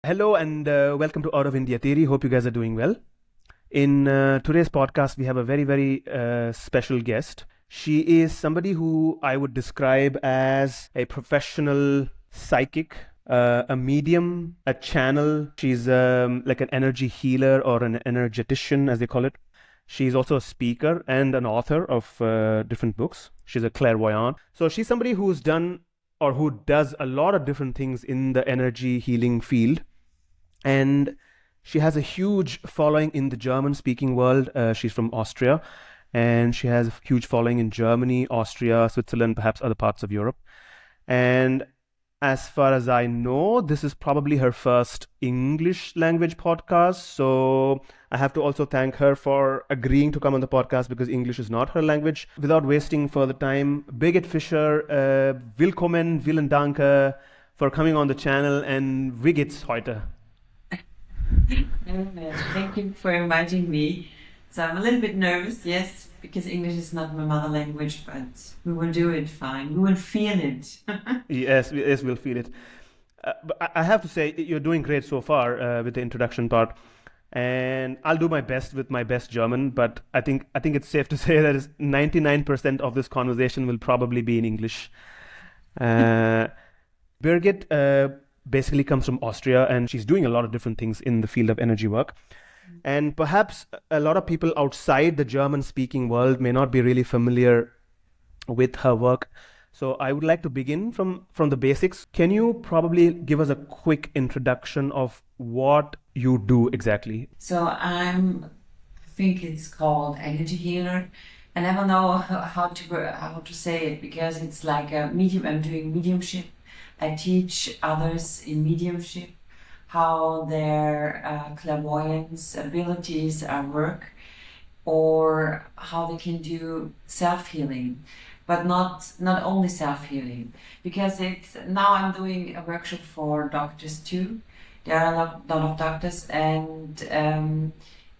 Hello and welcome to Out of India Theory. Hope you guys are doing well. In today's podcast, we have a very special guest. She is somebody who I would describe as a professional psychic, a medium, a channel. She's like an energy healer or an energetician, as they call it. She's also a speaker and an author of different books. She's a clairvoyant. So she's somebody who's done or who does a lot of different things in the energy healing field. And she has a huge following in the German-speaking world. She's from Austria, and she has a huge following in Germany, Austria, Switzerland, perhaps other parts of Europe. And as far as I know, this is probably her first English language podcast. So I have to also thank her for agreeing to come on the podcast because English is not her language. Without wasting further time, Birgit Fischer, willkommen, vielen Dank for coming on the channel, and wie geht's heute? Thank you for inviting me. So I'm a little bit nervous, yes, because English is not my mother language, but we will do it fine. We will feel it. Yes, we'll feel it. But I have to say, you're doing great so far with the introduction part, and I'll do my best with my best German. But I think it's safe to say that 99% of this conversation will probably be in English. Birgit basically comes from Austria, and she's doing a lot of different things in the field of energy work. And perhaps a lot of people outside the German-speaking world may not be really familiar with her work. So I would like to begin from the basics. Can you probably give us a quick introduction of what you do exactly? So I think it's called energy healer. I never know how to say it because it's like a medium. I'm doing mediumship. I teach others in mediumship how their clairvoyance abilities work, or how they can do self-healing, but not only self-healing, because it's now I'm doing a workshop for doctors too. There are a lot of doctors, and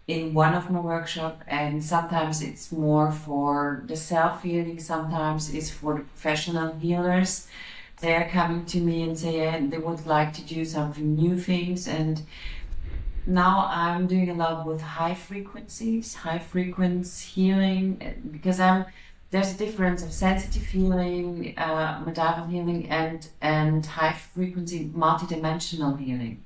in one of my workshop, and sometimes it's more for the self-healing, sometimes it's for the professional healers. They're coming to me and say they would like to do something new things, and now I'm doing a lot with high frequency healing, because there's a difference of sensitive healing, modal healing, and high frequency multidimensional healing.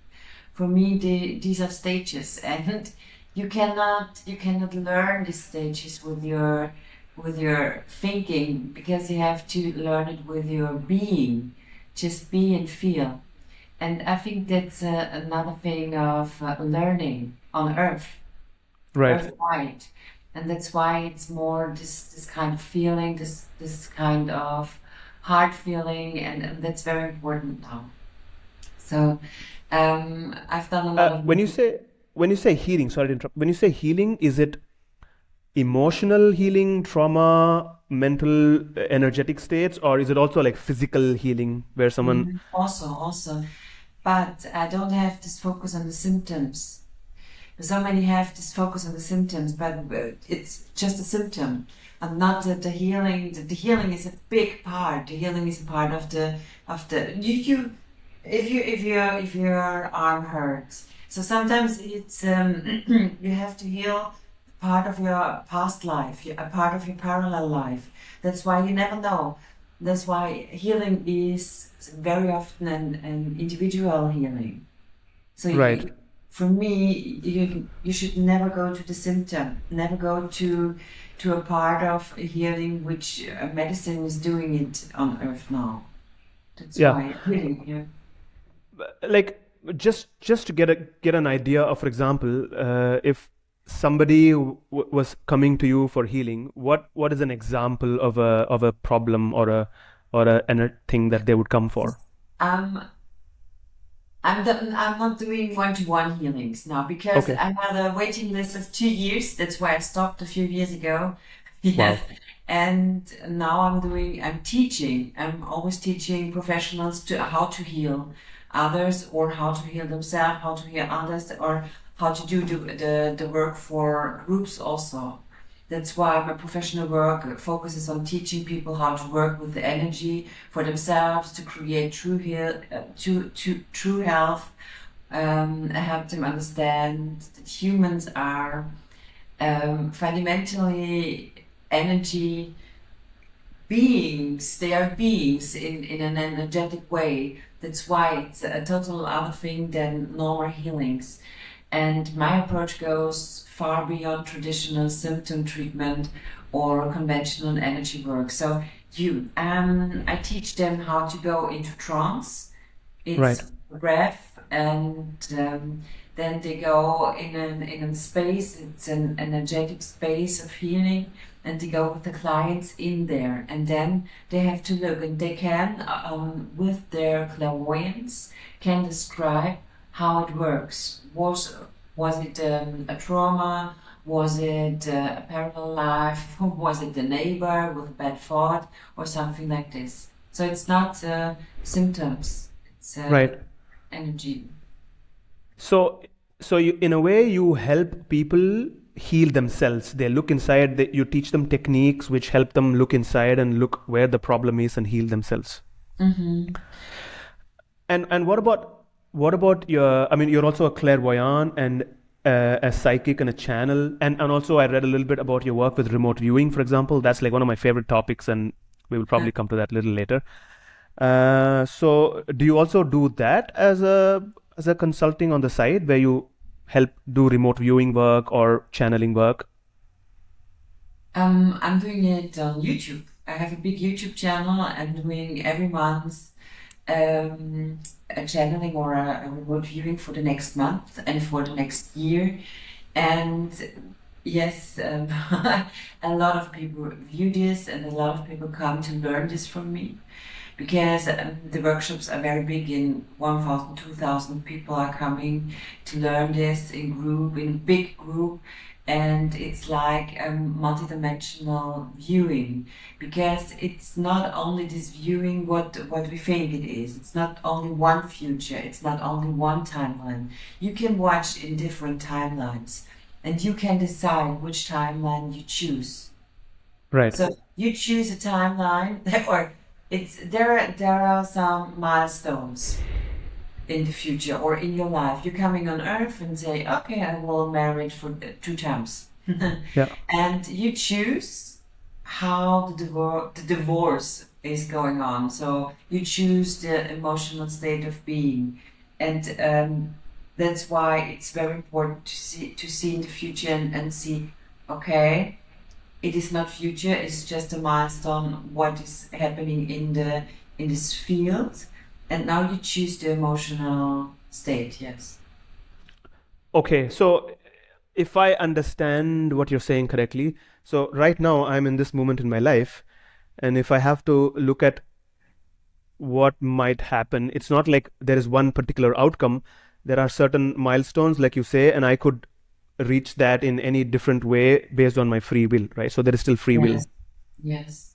For me, these are stages, and you cannot learn these stages with your thinking, because you have to learn it with your being. Just be and feel. And I think that's another thing of learning on Earth, Right. Earth-wide. And that's why it's more this kind of feeling, this kind of heart feeling, and that's very important now. So I've done a lot of... When you say healing, sorry to interrupt. When you say healing, is it emotional healing, trauma, mental, energetic states, or is it also like physical healing where someone... Also, but I don't have this focus on the symptoms. So many have this focus on the symptoms, but it's just a symptom, and not the healing. The healing is a big part. The healing is a part of the if your arm hurts. So sometimes it's you have to heal part of your past life, a part of your parallel life. That's why you never know. That's why healing is very often an individual healing. So Right. For me, you should never go to the symptom, never go to a part of healing which medicine is doing it on Earth now. That's Yeah. why healing, yeah. Like just to get an idea of, for example, if somebody was coming to you for healing, what is an example of a problem or a thing that they would come for? I'm not doing one-to-one healings now, because Okay. I had a waiting list of 2 years. That's why I stopped a few years ago. Yes. Wow. And now I'm teaching. I'm always teaching professionals to how to heal others, or how to heal themselves, how to heal others, or how to do the work for groups also. That's why my professional work focuses on teaching people how to work with the energy for themselves to create true health, I help them understand that humans are fundamentally energy beings. They are beings in an energetic way. That's why it's a total other thing than normal healings. And my approach goes far beyond traditional symptom treatment or conventional energy work. So I teach them how to go into trance. Right. It's breath, and then they go in a space. It's an energetic space of healing, and they go with the clients in there, and then they have to look, and they can, with their clairvoyance, can describe how it works. Was it a trauma? Was it a parallel life? Was it the neighbor with a bad thought or something like this? So it's not symptoms, it's Right. energy. So, you, in a way, you help people heal themselves. They look inside. You teach them techniques which help them look inside and look where the problem is and heal themselves. Mm-hmm. And what about your? I mean, you're also a clairvoyant and a psychic and a channel. And also, I read a little bit about your work with remote viewing, for example. That's like one of my favorite topics, and we will probably come to that a little later. So, do you also do that as a consulting on the side, where you help do remote viewing work or channeling work? I'm doing it on YouTube. I have a big YouTube channel. I'm doing every month a channeling or a remote viewing for the next month and for the next year. And yes, a lot of people view this, and a lot of people come to learn this from me, because the workshops are very big. In 1,000, 2,000 people are coming to learn this in big group, and it's like a multidimensional viewing, because it's not only this viewing what we think it is. It's not only one future, it's not only one timeline. You can watch in different timelines, and you can decide which timeline you choose. Right. So you choose a timeline, or there are some milestones in the future or in your life. You're coming on Earth and say, okay, I will marry for 2 times, Yeah. and you choose how the divorce is going on. So you choose the emotional state of being, and that's why it's very important to see in the future and see, okay, it is not future, it's just a milestone what is happening in this field, and now you choose the emotional state. Yes. Okay. So, if I understand what you're saying correctly, so right now I'm in this moment in my life, and if I have to look at what might happen, it's not like there is one particular outcome. There are certain milestones, like you say, and I could reach that in any different way based on my free will, right? So there is still free will. Yes. Yes.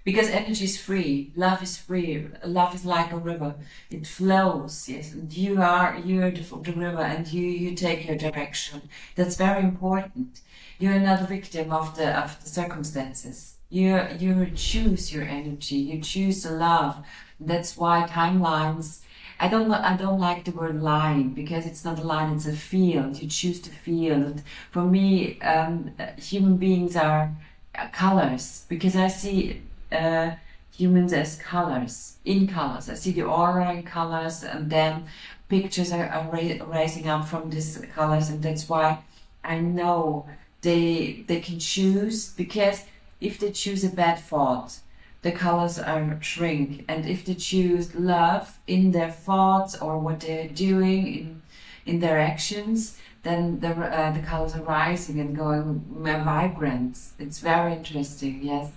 Because energy is free, love is free, love is like a river, it flows. Yes, and you are the river, and you take your direction. That's very important. You're not a victim of the circumstances. You choose your energy, you choose the love. That's why timelines. I don't like the word line, because it's not a line, it's a field. You choose the field. For me, human beings are colors, because I see humans as colors, in colors. I see the aura in colors, and then pictures are rising up from these colors, and that's why I know they can choose, because if they choose a bad thought, the colors are shrink, and if they choose love in their thoughts or what they're doing in their actions, then the colors are rising and going more vibrant. It's very interesting, yes.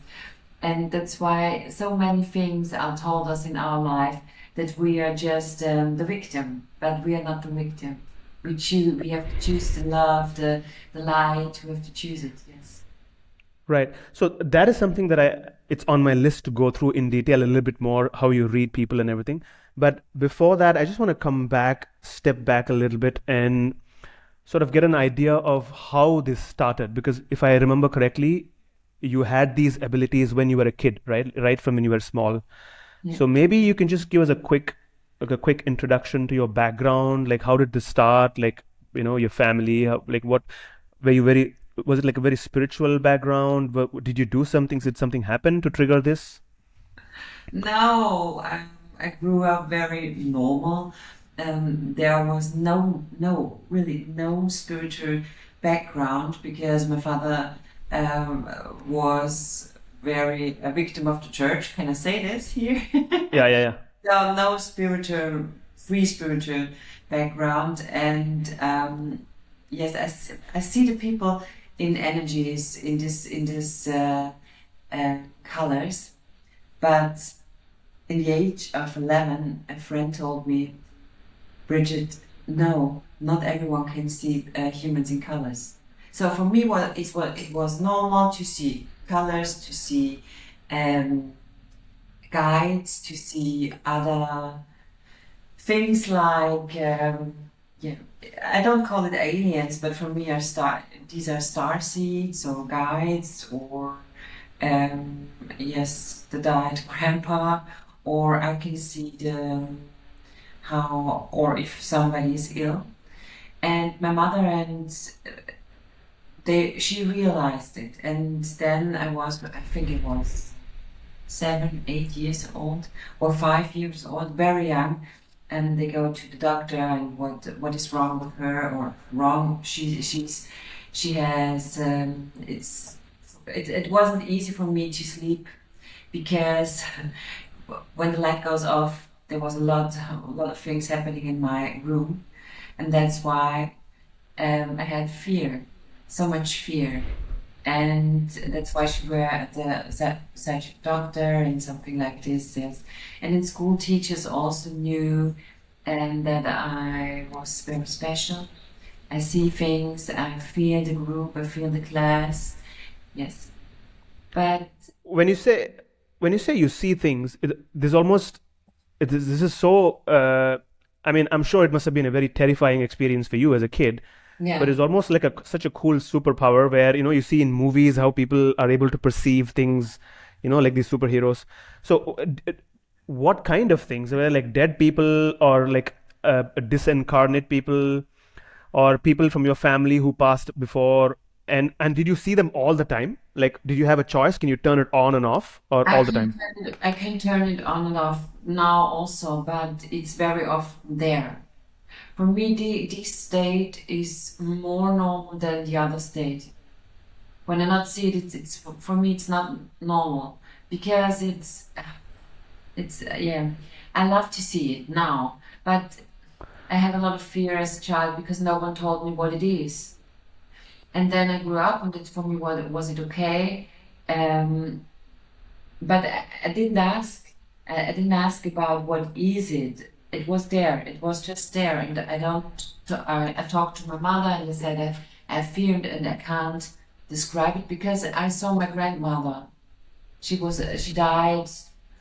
And that's why so many things are told us in our life that we are just the victim, but we are not the victim. We choose. We have to choose the love, the light. We have to choose it. Yes. Right. So that is something that it's on my list to go through in detail a little bit more, how you read people and everything. But before that, I just want to step back a little bit and sort of get an idea of how this started. Because if I remember correctly, you had these abilities when you were a kid, right? Right from when you were small. Yeah. So maybe you can just give us a quick like a quick introduction to your background? Like, how did this start? Like, your family, like what, were you very, was it like a very spiritual background? Did you do something? Did something happen to trigger this? No, I grew up very normal. There was really no spiritual background because my father um, was very a victim of the church. Can I say this here? Yeah, yeah, yeah. No spiritual, free spiritual background, and yes, I see the people in energies in this colors, but in the age of 11, a friend told me, Birgit, no, not everyone can see humans in colors. So for me, it was normal to see colors, to see um, guides, to see other things like yeah. I don't call it aliens, but for me, these are star seeds or guides or yes, the died grandpa, or I can see the how, or if somebody is ill. And my mother and she realized it, and then I think it was 7, 8 years old or 5 years old, very young, and they go to the doctor and what is wrong with her or wrong. She has it wasn't easy for me to sleep because when the light goes off, there was a lot of things happening in my room, and that's why I had fear, so much fear, and that's why she were at the psychiatric doctor and something like this. Yes, and in school, teachers also knew, and that I was very special. I see things, I feel the group, I feel the class. Yes, but When you say you see things, there's almost this is so. I mean, I'm sure it must have been a very terrifying experience for you as a kid, but yeah. it's almost like such a cool superpower where you see in movies how people are able to perceive things, like these superheroes. So, what kind of things? Were like dead people or like disincarnate people or people from your family who passed before? And did you see them all the time? Like, did you have a choice? Can you turn it on and off, or all the time? I can turn it on and off now also, but it's very often there. For me, this state is more normal than the other state. When I not see it, it's for me it's not normal because it's yeah. I love to see it now, but I had a lot of fear as a child because no one told me what it is. And then I grew up, and it for me was it okay? Um, but I didn't ask. I didn't ask about what is it. It was there. It was just there, and I don't. I talked to my mother, and I said I feared and I can't describe it because I saw my grandmother. She died,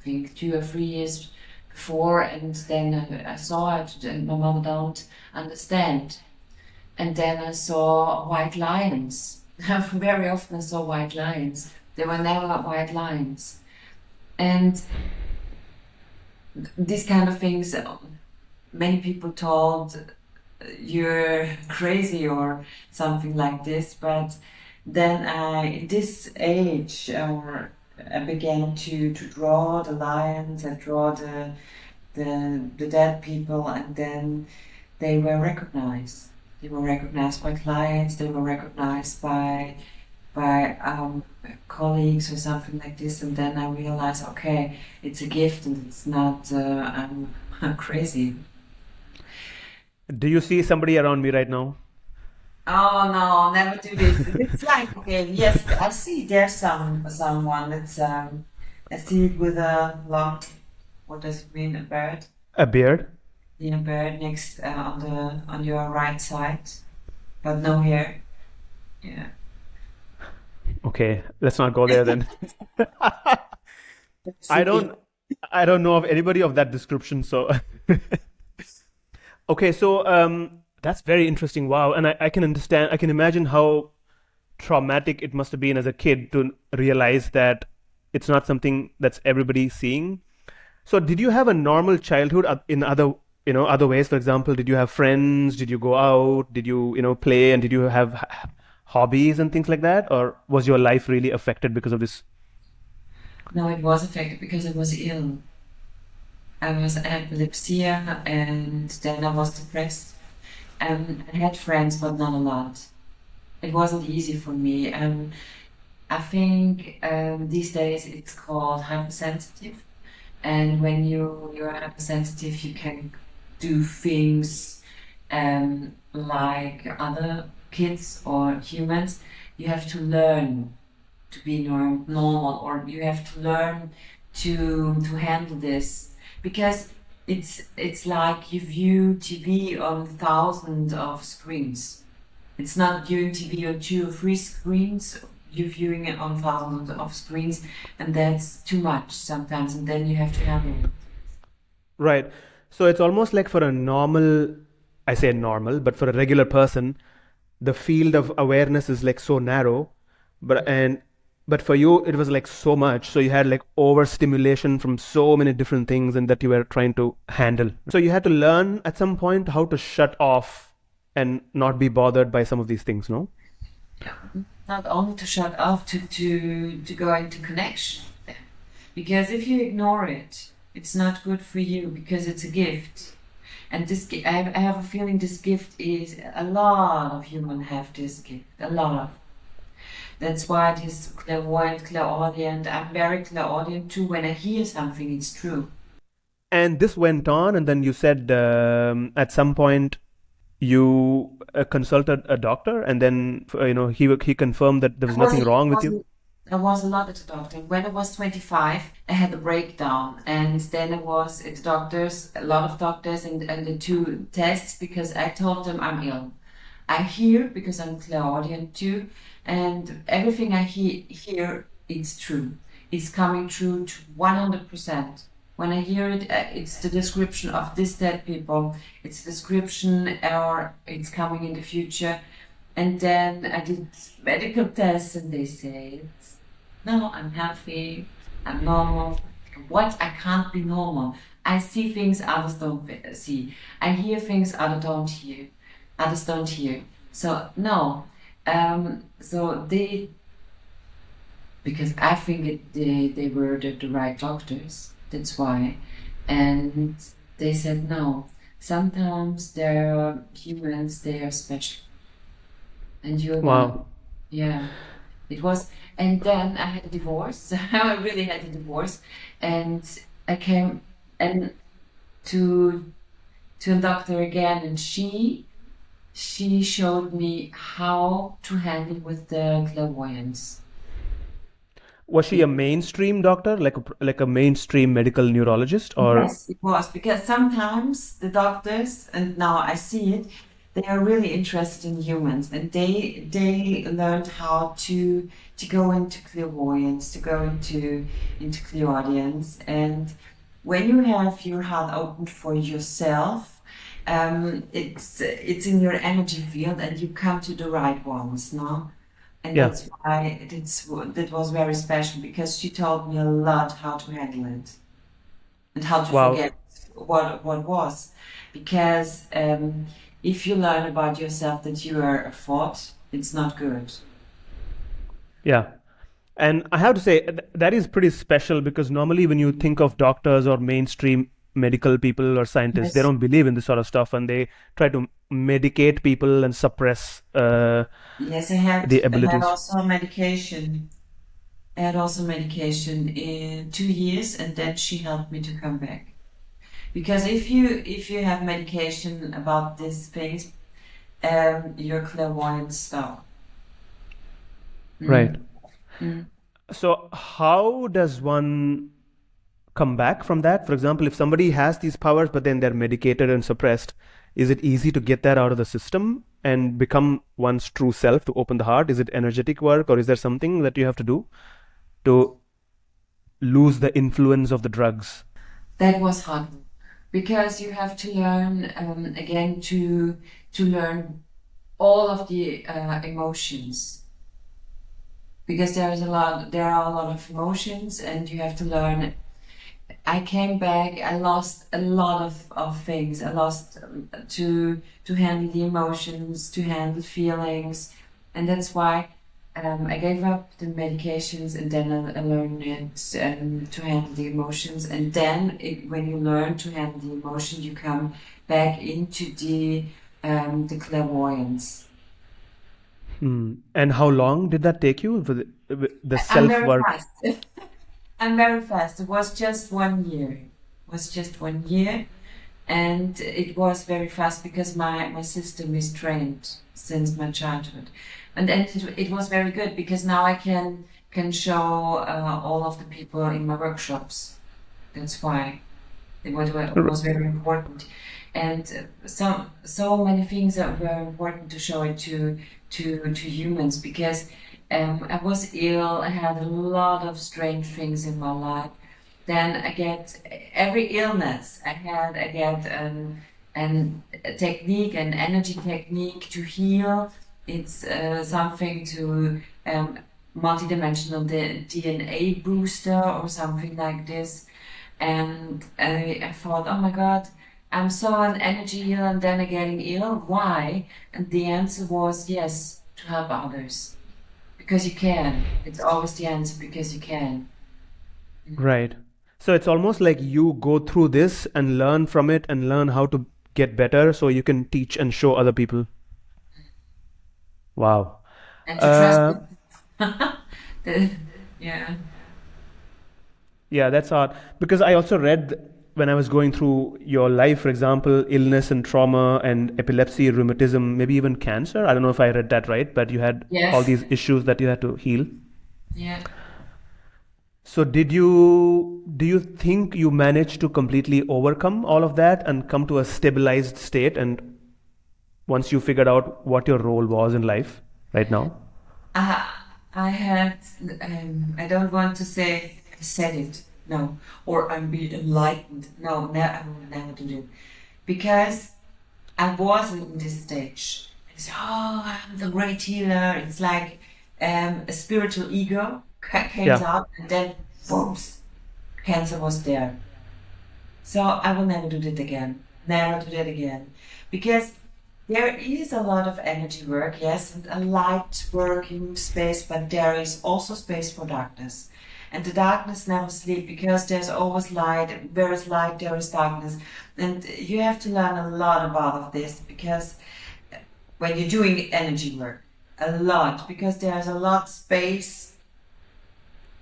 I think 2 or 3 years before, and then I saw it, and my mother don't understand. And then I saw white lions. Very often I saw white lions. They were never white lions. And these kind of things, many people told you're crazy or something like this. But then in this age, I began to draw the lions, I draw the dead people, and then they were recognized. They were recognized by clients. They were recognized by colleagues or something like this. And then I realized, okay, it's a gift, and it's not. I'm crazy. Do you see somebody around me right now? Oh no, never do this. It's like okay, yes, I see there's someone that's I see it with a long. What does it mean? A bird? A beard? Yeah, bird next on your right side, but no hair. Yeah. Okay, let's not go there then. I See, don't I don't know of anybody of that description, so okay, so that's very interesting. Wow, and I can understand, I can imagine how traumatic it must have been as a kid to realize that it's not something that's everybody seeing. So did you have a normal childhood in other, other ways? For example, did you have friends? Did you go out? Did you, play? And did you have hobbies and things like that? Or was your life really affected because of this? No, it was affected because I was ill. I was epilepsy and then I was depressed. I had friends, but not a lot. It wasn't easy for me. I think these days it's called hypersensitive. And when you're hypersensitive, you can do things like other kids or humans. You have to learn to be normal, or you have to learn to handle this because it's like you view TV on thousands of screens. It's not viewing TV on 2 or 3 screens. You're viewing it on thousands of screens, and that's too much sometimes. And then you have to handle it. Right. So it's almost like for a normal, I say normal, but for a regular person, the field of awareness is like so narrow, but for you it was like so much. So you had like overstimulation from so many different things and that you were trying to handle. So you had to learn at some point how to shut off and not be bothered by some of these things, no? Not only to shut off, to go into connection. Because if you ignore it, it's not good for you because it's a gift. And I have a feeling this gift is a lot of humans have this gift, a lot of. That's why this clairvoyant, clairaudient, I'm very clairaudient too. When I hear something, it's true. And this went on, and then you said at some point you consulted a doctor, and then he confirmed that there I was nothing wasn't, wrong with you. wasn't, I was a lot at the doctor. When I was 25, I had a breakdown, and then I was at the doctors, a lot of doctors, and the 2 tests because I told them I'm ill. I hear because I'm clairaudient too, and everything I hear, it's true. It's coming true to 100%. When I hear it, it's the description of this dead people. It's a description, or it's coming in the future. And then I did medical tests, and they said, "No, I'm healthy. I'm normal." What? I can't be normal. I see things others don't see. I hear things others don't hear. Others don't hear. So no. So they, because I think they were the right doctors. That's why. And they said no. Sometimes there are humans, they are special. And you're one of them. Wow. Yeah. It was, and then I had a divorce. I really had a divorce, and I came and to to a doctor again, and she showed me how to handle with the clairvoyance. Was she a mainstream doctor, like a mainstream medical neurologist, or? Yes, it was because sometimes the doctors, and now I see it, they are really interested in humans, and they learned how to go into clairvoyance, to go into clairaudience, and when you have your heart open for yourself, it's in your energy field, and you come to the right ones, no? And Yeah. that's why that was very special because she taught me a lot how to handle it and how to Wow. forget what was. Because if you learn about yourself that you are a thought, it's not good. Yeah. And I have to say that is pretty special because normally when you think of doctors or mainstream medical people or scientists, they Yes, don't believe in this sort of stuff and they try to medicate people and suppress yes, the I had abilities. also medication. I had also medication in 2 years, and then she helped me to come back. Because if you have medication about these things, your clairvoyance stop. Right. Mm. Mm. So how does one come back from that? For example, if somebody has these powers but then they're medicated and suppressed, is it easy to get that out of the system and become one's true self, to open the heart? Is it energetic work, or is there something that you have to do to lose the influence of the drugs? That was hard because you have to learn again to learn all of the emotions because there are a lot of emotions and you have to learn I came back. I lost a lot of things. I lost to handle the emotions, to handle feelings, and that's why I gave up the medications, and then I learned it to handle the emotions. And then when you learn to handle the emotion, you come back into the clairvoyance. And how long did that take you for the I'm self very work? fast. I'm very fast. It was just 1 year. It was just 1 year, and it was very fast because my system is trained since my childhood, and then it was very good because now I can show all of the people in my workshops. That's why was very important, and so many things that were important to show it to humans because I was ill. I had a lot of strange things in my life. Then I get every illness I had. I get a technique, an energy technique to heal. It's something to multidimensional DNA booster or something like this. And I thought, oh my God, I'm so an energy ill and then getting ill. Why? And the answer was yes, to help others. Because you can. It's always the answer because you can. Right. So it's almost like you go through this and learn from it and learn how to get better so you can teach and show other people. Wow. And to trust Uh, the, yeah. yeah, that's odd. Because I also read when I was going through your life, for example, illness and trauma and epilepsy, rheumatism, maybe even cancer. I don't know if I read that right, but you had all Yes. these issues that you had to heal. Yeah. So do you think you managed to completely overcome all of that and come to a stabilized state and once you figured out what your role was in life right now? I, I had, I don't want to say I said it, no, or I'm being enlightened. No, I will never do that. Because I wasn't in this stage. It's, oh, I'm the great healer. It's like a spiritual ego came Yeah. out, and then, boom, cancer was there. So I will never do that again. Never do that again. Because there is a lot of energy work, yes, and a light working space, but there is also space for darkness. And the darkness never sleeps because there's always light. There is light, there is darkness. And you have to learn a lot about of this because when you're doing energy work, a lot, because there's a lot space,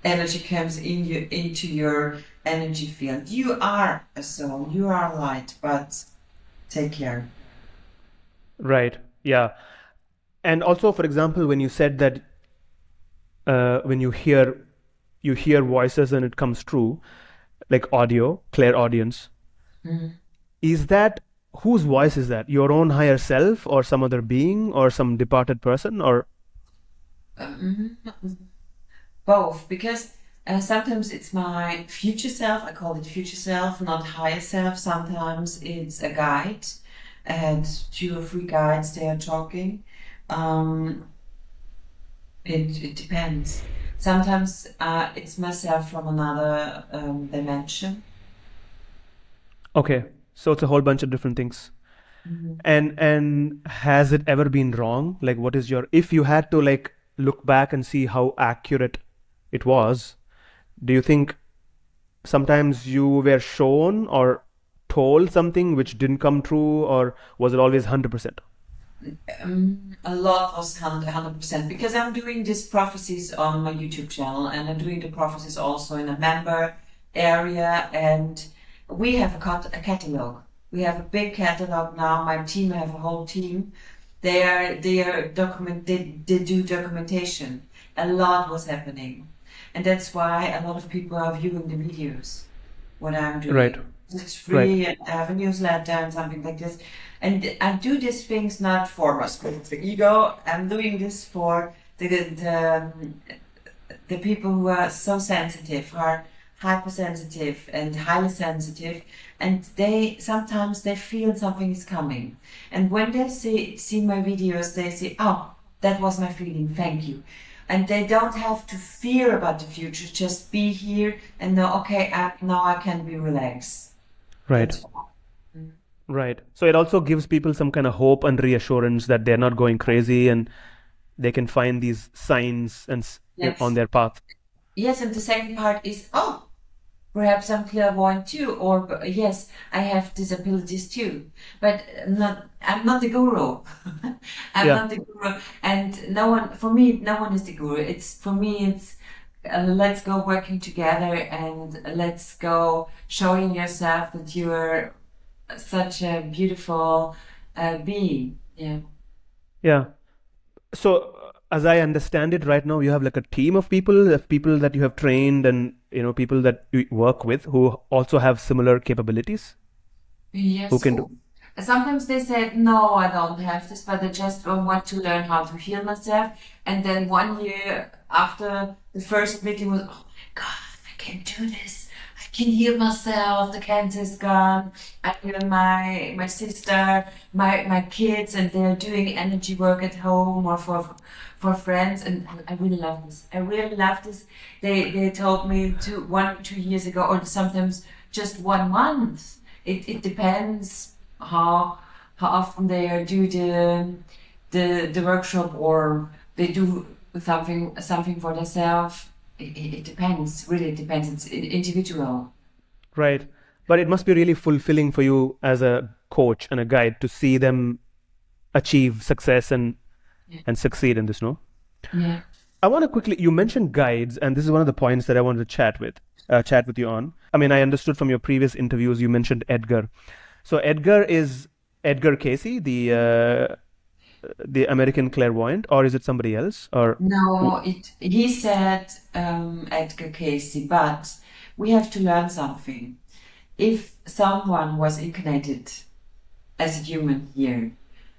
energy comes into your energy field. You are a soul, you are light, but take care. Right. Yeah. And also, for example, when you said that when you hear voices and it comes true, like audio, clear audience, Mhm. is that whose voice is that? Your own higher self or some other being or some departed person or Mhm. Both, because sometimes it's my future self, I call it future self, not higher self. Sometimes it's a guide, and 2 or 3 guides they are talking. Um, it depends. Sometimes it's myself from another dimension. okay. So it's a whole bunch of different things. Mhm. And has it ever been wrong? Like what is your if you had to like look back and see how accurate it was, do you think sometimes you were shown or told something which didn't come true or was it always 100%? A lot was 100% because I'm doing these prophecies on my YouTube channel and I'm doing the prophecies also in a member area, and we have a catalog. We have a big catalog now. My team, I have a whole team. They do documentation. A lot was happening, and that's why a lot of people are viewing the videos. What I'm Right. doing. It's Right. free, and I have a newsletter and something like this. And I do these things not for my spiritual ego. I'm doing this for the people who are so sensitive, who are hypersensitive and highly sensitive, and they sometimes they feel something is coming. And when they see my videos, they say, "Oh, that was my feeling. Thank you." and they don't have to fear about the future. Just be here and know, okay, now I can be relaxed. Right. That's all. Right. So it also gives people some kind of hope and reassurance that they're not going crazy and they can find these signs and on Yes. their path. Yes, and the second part is, oh, perhaps I'm clairvoyant too, or yes, I have disabilities too. But I'm not the guru. I'm Yeah. not the guru, and no one, for me, no one is the guru. For me, it's let's go working together and let's go showing yourself that you are such a beautiful being. Yeah. Yeah. So as I understand it right now, you have like a team of people that you have trained and, people that you work with who also have similar capabilities who Yes. can do. Sometimes they said, no, I don't have this, but I just want to learn how to heal myself. And then 1 year after the first meeting was, oh my God, I can do this. I can heal myself. The cancer is gone. I heal my sister, my kids, and they're doing energy work at home or for friends. And I really love this. I really love this. They told me 2 years ago, or sometimes just 1 month. It depends how often they do the workshop, or they do something for themselves. It depends, really. It depends. It's individual. Right. But it must be really fulfilling for you as a coach and a guide to see them achieve success and Yeah. and succeed in this, no? Yeah. I want to quickly, you mentioned guides, and this is one of the points that I wanted to chat with you on. I mean, I understood from your previous interviews, you mentioned Edgar. So Edgar is Edgar Casey, the American clairvoyant, or is it somebody else? Or No, he said Edgar Casey, but we have to learn something. If someone was incarnated as a human here,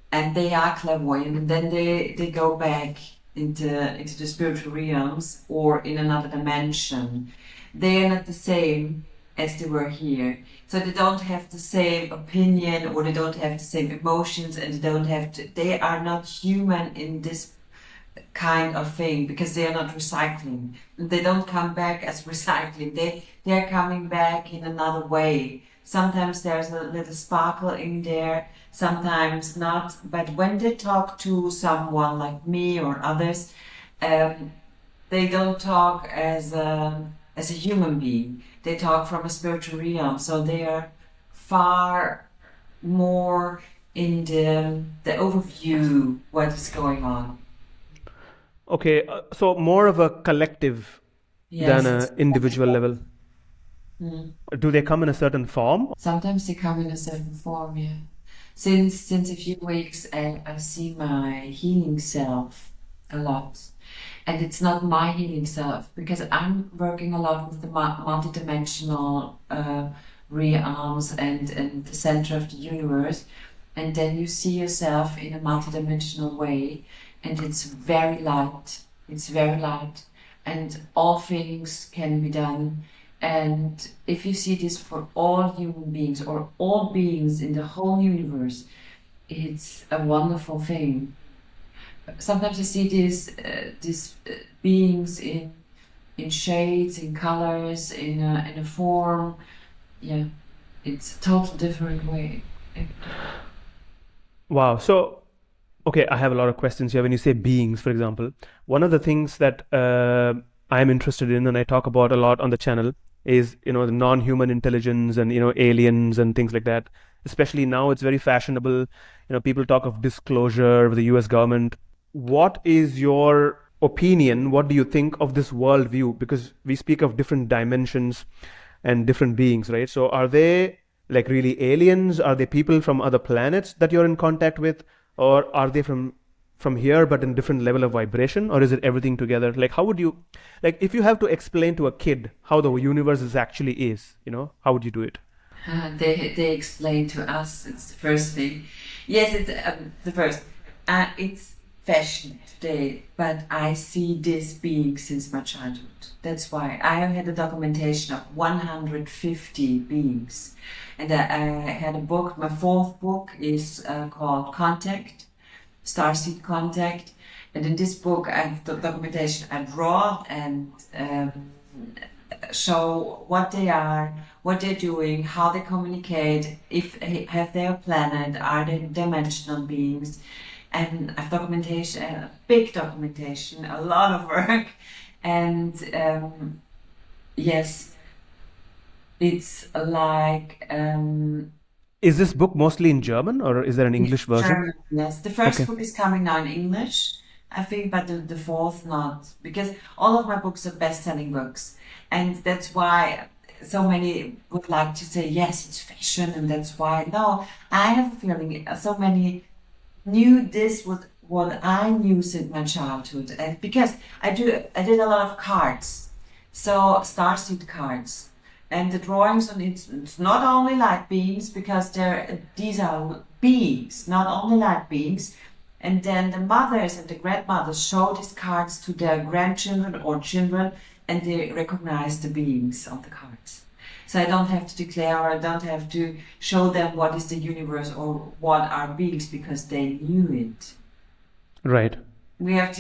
and they are clairvoyant, and then they go back into the spiritual realms or in another dimension, they are not the same as they were here. So they don't have the same opinion, or they don't have the same emotions, and they are not human in this kind of thing, because they are not recycling. They don't come back as recycling. They are coming back in another way. Sometimes there's a little sparkle in there, sometimes not. But when they talk to someone like me or others, they don't talk as a human being. They talk from a spiritual realm. So they are far more in the overview what is going on. okay, so more of a collective than Yes, an individual level. mm. Do they come in a certain form? Sometimes they come in a certain form, yeah. Since a few weeks, I see my healing self a lot. And it's not my healing self, because I'm working a lot with the multidimensional realms and the center of the universe. And then you see yourself in a multidimensional way, and it's very light. It's very light, and all things can be done. And if you see this for all human beings or all beings in the whole universe, it's a wonderful thing. Sometimes I see these beings in shades, in colors, in a form. Yeah, it's a total different way. Wow. So, okay, I have a lot of questions here. When you say beings, for example, one of the things that I'm interested in and I talk about a lot on the channel is, the non-human intelligence and, aliens and things like that. Especially now, it's very fashionable. People talk of disclosure with the US government. What is your opinion? What do you think of this worldview? Because we speak of different dimensions and different beings, right? So are they like really aliens? Are they people from other planets that you're in contact with? Or are they from here but in different level of vibration? Or is it everything together? Like how would you, like if you have to explain to a kid how the universe actually is, how would you do it? They explain to us. It's the first thing. Yes, it's the first. It's fashion today, but I see this being since my childhood. That's why I have had a documentation of 150 beings, and I had a book. My fourth book is called Contact, Starseed Contact. And in this book, I have the documentation. I draw and show what they are, what they're doing, how they communicate, if have they a planet, are they dimensional beings, and a documentation, a big documentation, a lot of work, and yes, it's like. Is this book mostly in German or is there an English version? German, yes. The first Okay. book is coming now in English, I think, but the fourth not. Because all of my books are best-selling books. And that's why so many would like to say, yes, it's fiction, and that's why. No, I have a feeling so many knew this was what I knew since my childhood. And because I did a lot of cards. So starseed cards. And the drawings on it's not only light beings because these are beings, not only light beings. And then the mothers and the grandmothers show these cards to their grandchildren or children, and they recognize the beings on the cards. So I don't have to declare, or I don't have to show them what is the universe or what are beings, because they knew it. Right. We have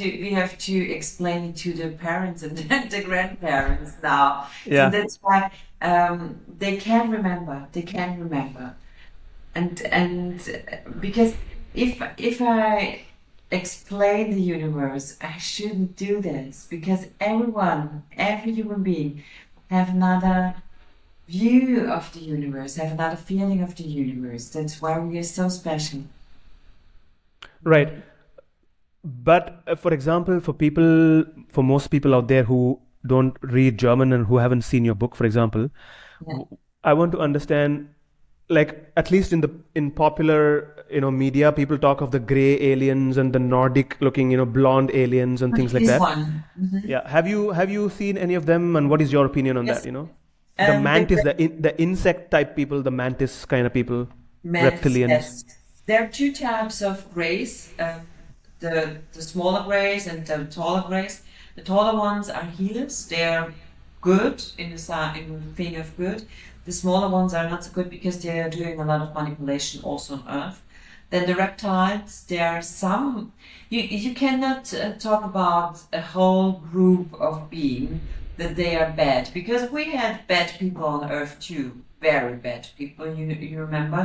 to explain it to the parents and the grandparents now. So Yeah. that's why they can remember. They can remember, and because if I explain the universe, I shouldn't do this, because every human being, have another view of the universe, have another feeling of the universe. That's why we are so special. Right. But for example, for most people out there who don't read German and who haven't seen your book, for example, Yeah. I want to understand, like, at least in popular, media, people talk of the gray aliens and the Nordic looking, blonde aliens and things like This that. one. Yeah. Have you seen any of them, and what is your opinion on that, Yes. The The mantis, the insect type people, the mantis kind of people, Mantis, reptilians. yes. There are two types of grays, the smaller grays and the taller grays. The taller ones are healers. They are good in the thing of good. The smaller ones are not so good because they are doing a lot of manipulation also on Earth. Then the reptiles, there are some. You cannot talk about a whole group of being that they are bad, because we had bad people on Earth too, very bad people. You remember,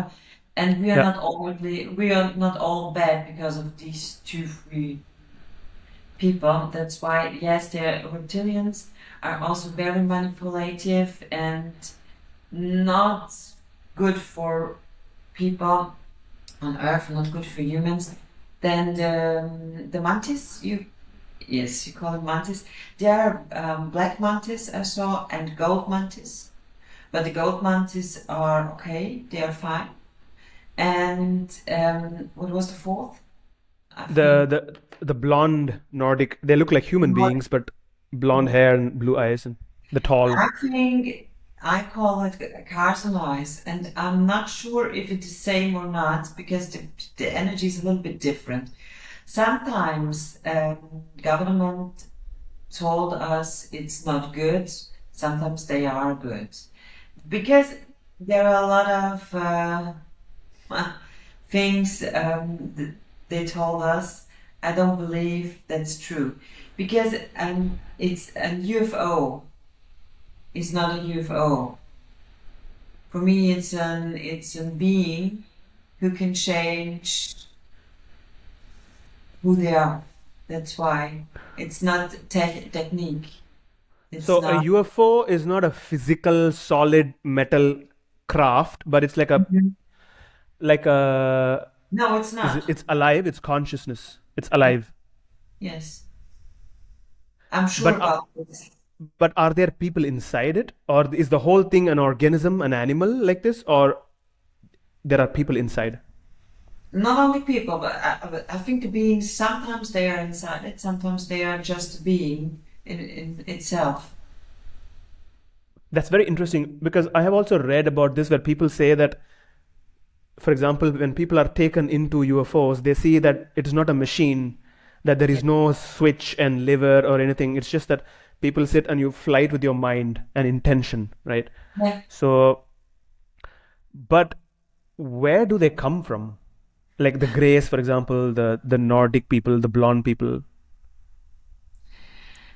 and we are Yeah. not all bad because of these 2 3 people. That's why, yes, the reptilians are also very manipulative and not good for people on Earth, not good for humans. Then the mantis, you call it mantis. There are black mantis I saw, and gold mantis. But the gold mantis are okay; they are fine. And what was the fourth? I think The blonde Nordic, they look like human beings, but blonde hair and blue eyes, and the tall. I think I call it Carson eyes, and I'm not sure if it's the same or not, because the energy is a little bit different. Sometimes government told us it's not good. Sometimes they are good, because there are a lot of things they told us. I don't believe that's true, because it's a UFO. It's not a UFO. For me, it's a being who can change who they are. That's why it's not technique. It's So a not. UFO is not a physical, solid metal craft, but it's Mhm. like a No, it's not. it's alive. It's consciousness. It's alive. Yes, I'm sure But about this. but are there people inside it, or is the whole thing an organism, an animal like this, or there are people inside? Not only people, but I think the beings, sometimes they are inside it, sometimes they are just a being in itself. That's very interesting, because I have also read about this where people say that, for example, when people are taken into UFOs, they see that it's not a machine, that there Yeah. is no switch and lever or anything. It's just that people sit and you fly it with your mind and intention, right? Yeah. So, but where do they come from? Like the Greys, for example, the Nordic people, the blonde people.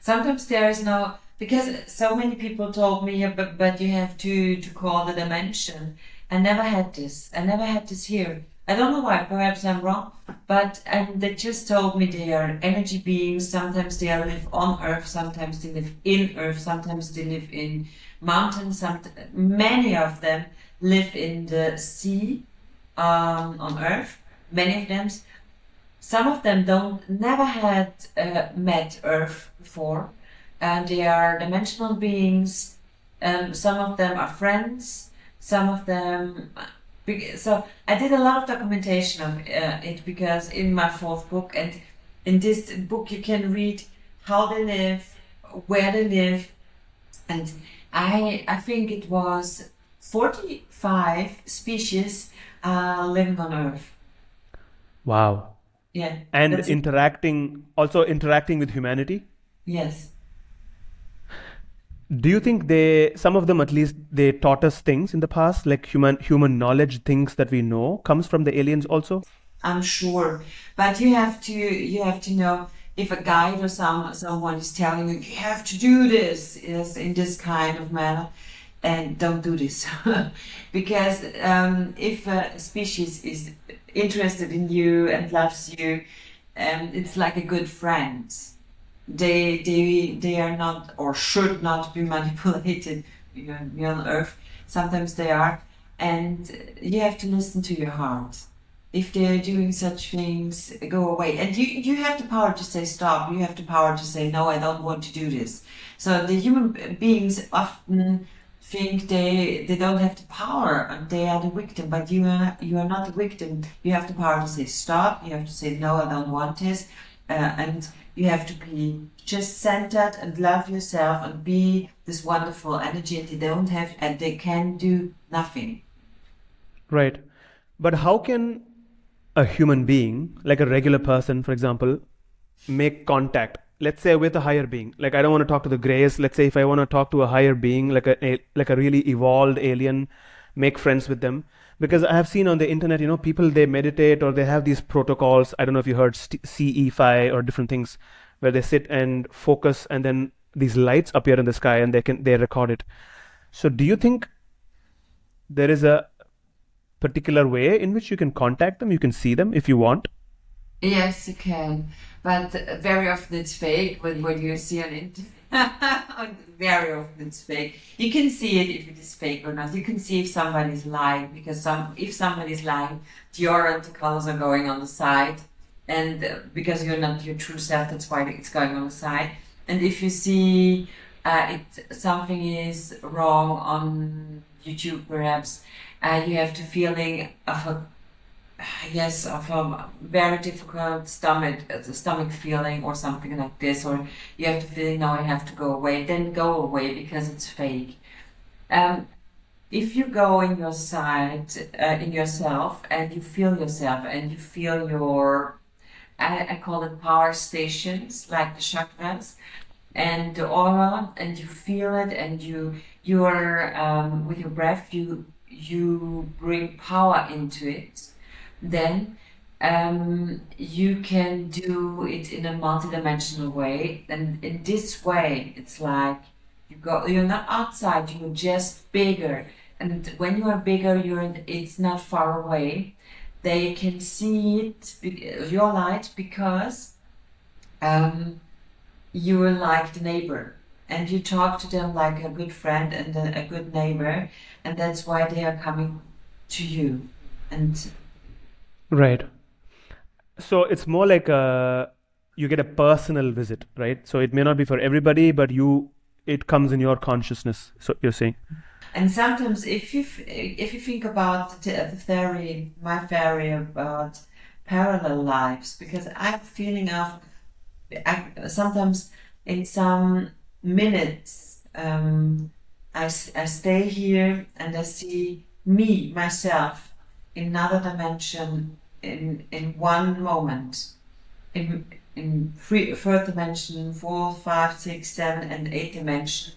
Sometimes there is no, because so many people told me, "Yeah, but you have to call the dimension." I never had this. I never had this here. I don't know why. Perhaps I'm wrong, but and they just told me they are energy beings. Sometimes they live on Earth. Sometimes they live in Earth. Sometimes they live in mountains. Many of them live in the sea, on Earth. Many of them. Some of them don't never had met Earth before, and they are dimensional beings. Some of them are friends. Some of them. So I did a lot of documentation of it, because in my fourth book, and in this book you can read how they live, where they live, and I think it was 45 species living on Earth. Wow. Yeah, And that's it. also interacting with humanity. Yes. Do you think some of them at least, they taught us things in the past, like human knowledge, things that we know, comes from the aliens also? I'm sure, but you have to know if a guide or someone is telling you you have to do this is in this kind of manner, and don't do this, because if a species is interested in you and loves you, it's like a good friend. They are not or should not be manipulated. You're on Earth. Sometimes they are, and you have to listen to your heart. If they're doing such things, go away. And you have the power to say stop. You have the power to say no, I don't want to do this. So the human beings often think they don't have the power and they are the victim, but you are not the victim. You have the power to say stop. You have to say no, I don't want this, and you have to be just centered and love yourself and be this wonderful energy. And they don't have, and they can do nothing. Right. But how can a human being, like a regular person, for example, make contact, let's say with a higher being? Like, I don't want to talk to the grays. Let's say if I want to talk to a higher being, like a really evolved alien, make friends with them. Because I have seen on the internet, people, they meditate or they have these protocols. I don't know if you heard CE5 or different things, where they sit and focus, and then these lights appear in the sky and they record it. So do you think there is a particular way in which you can contact them, you can see them if you want? Yes, you can, but very often it's fake. When you see on it, very often it's fake. You can see it if it is fake or not. You can see if somebody's lying, because if somebody's lying, the aura and the colors are going on the side, and because you're not your true self, that's why it's going on the side. And if you see something is wrong on YouTube, perhaps you have the feeling of a very difficult stomach feeling or something like this, or you have the feeling, now I have to go away, then go away, because it's fake. If you go in your side, in yourself, and you feel yourself, and you feel your, I call it power stations, like the chakras, and the aura, and you feel it, and you're with your breath, you bring power into it, then you can do it in a multidimensional way. And in this way, it's like you're not outside, you're just bigger. And when you are bigger, it's not far away. They can see your light, because you're like the neighbor. And you talk to them like a good friend and a good neighbor, and that's why they are coming to you. And Right. So it's more like you get a personal visit, right? So it may not be for everybody, but it comes in your consciousness. So you're saying. And sometimes, if you think about the theory, my theory about parallel lives, because I have a feeling of sometimes in some minutes, I stay here and I see myself in another dimension, in one moment, in third dimension, fourth, five, six, seven, and eighth dimension,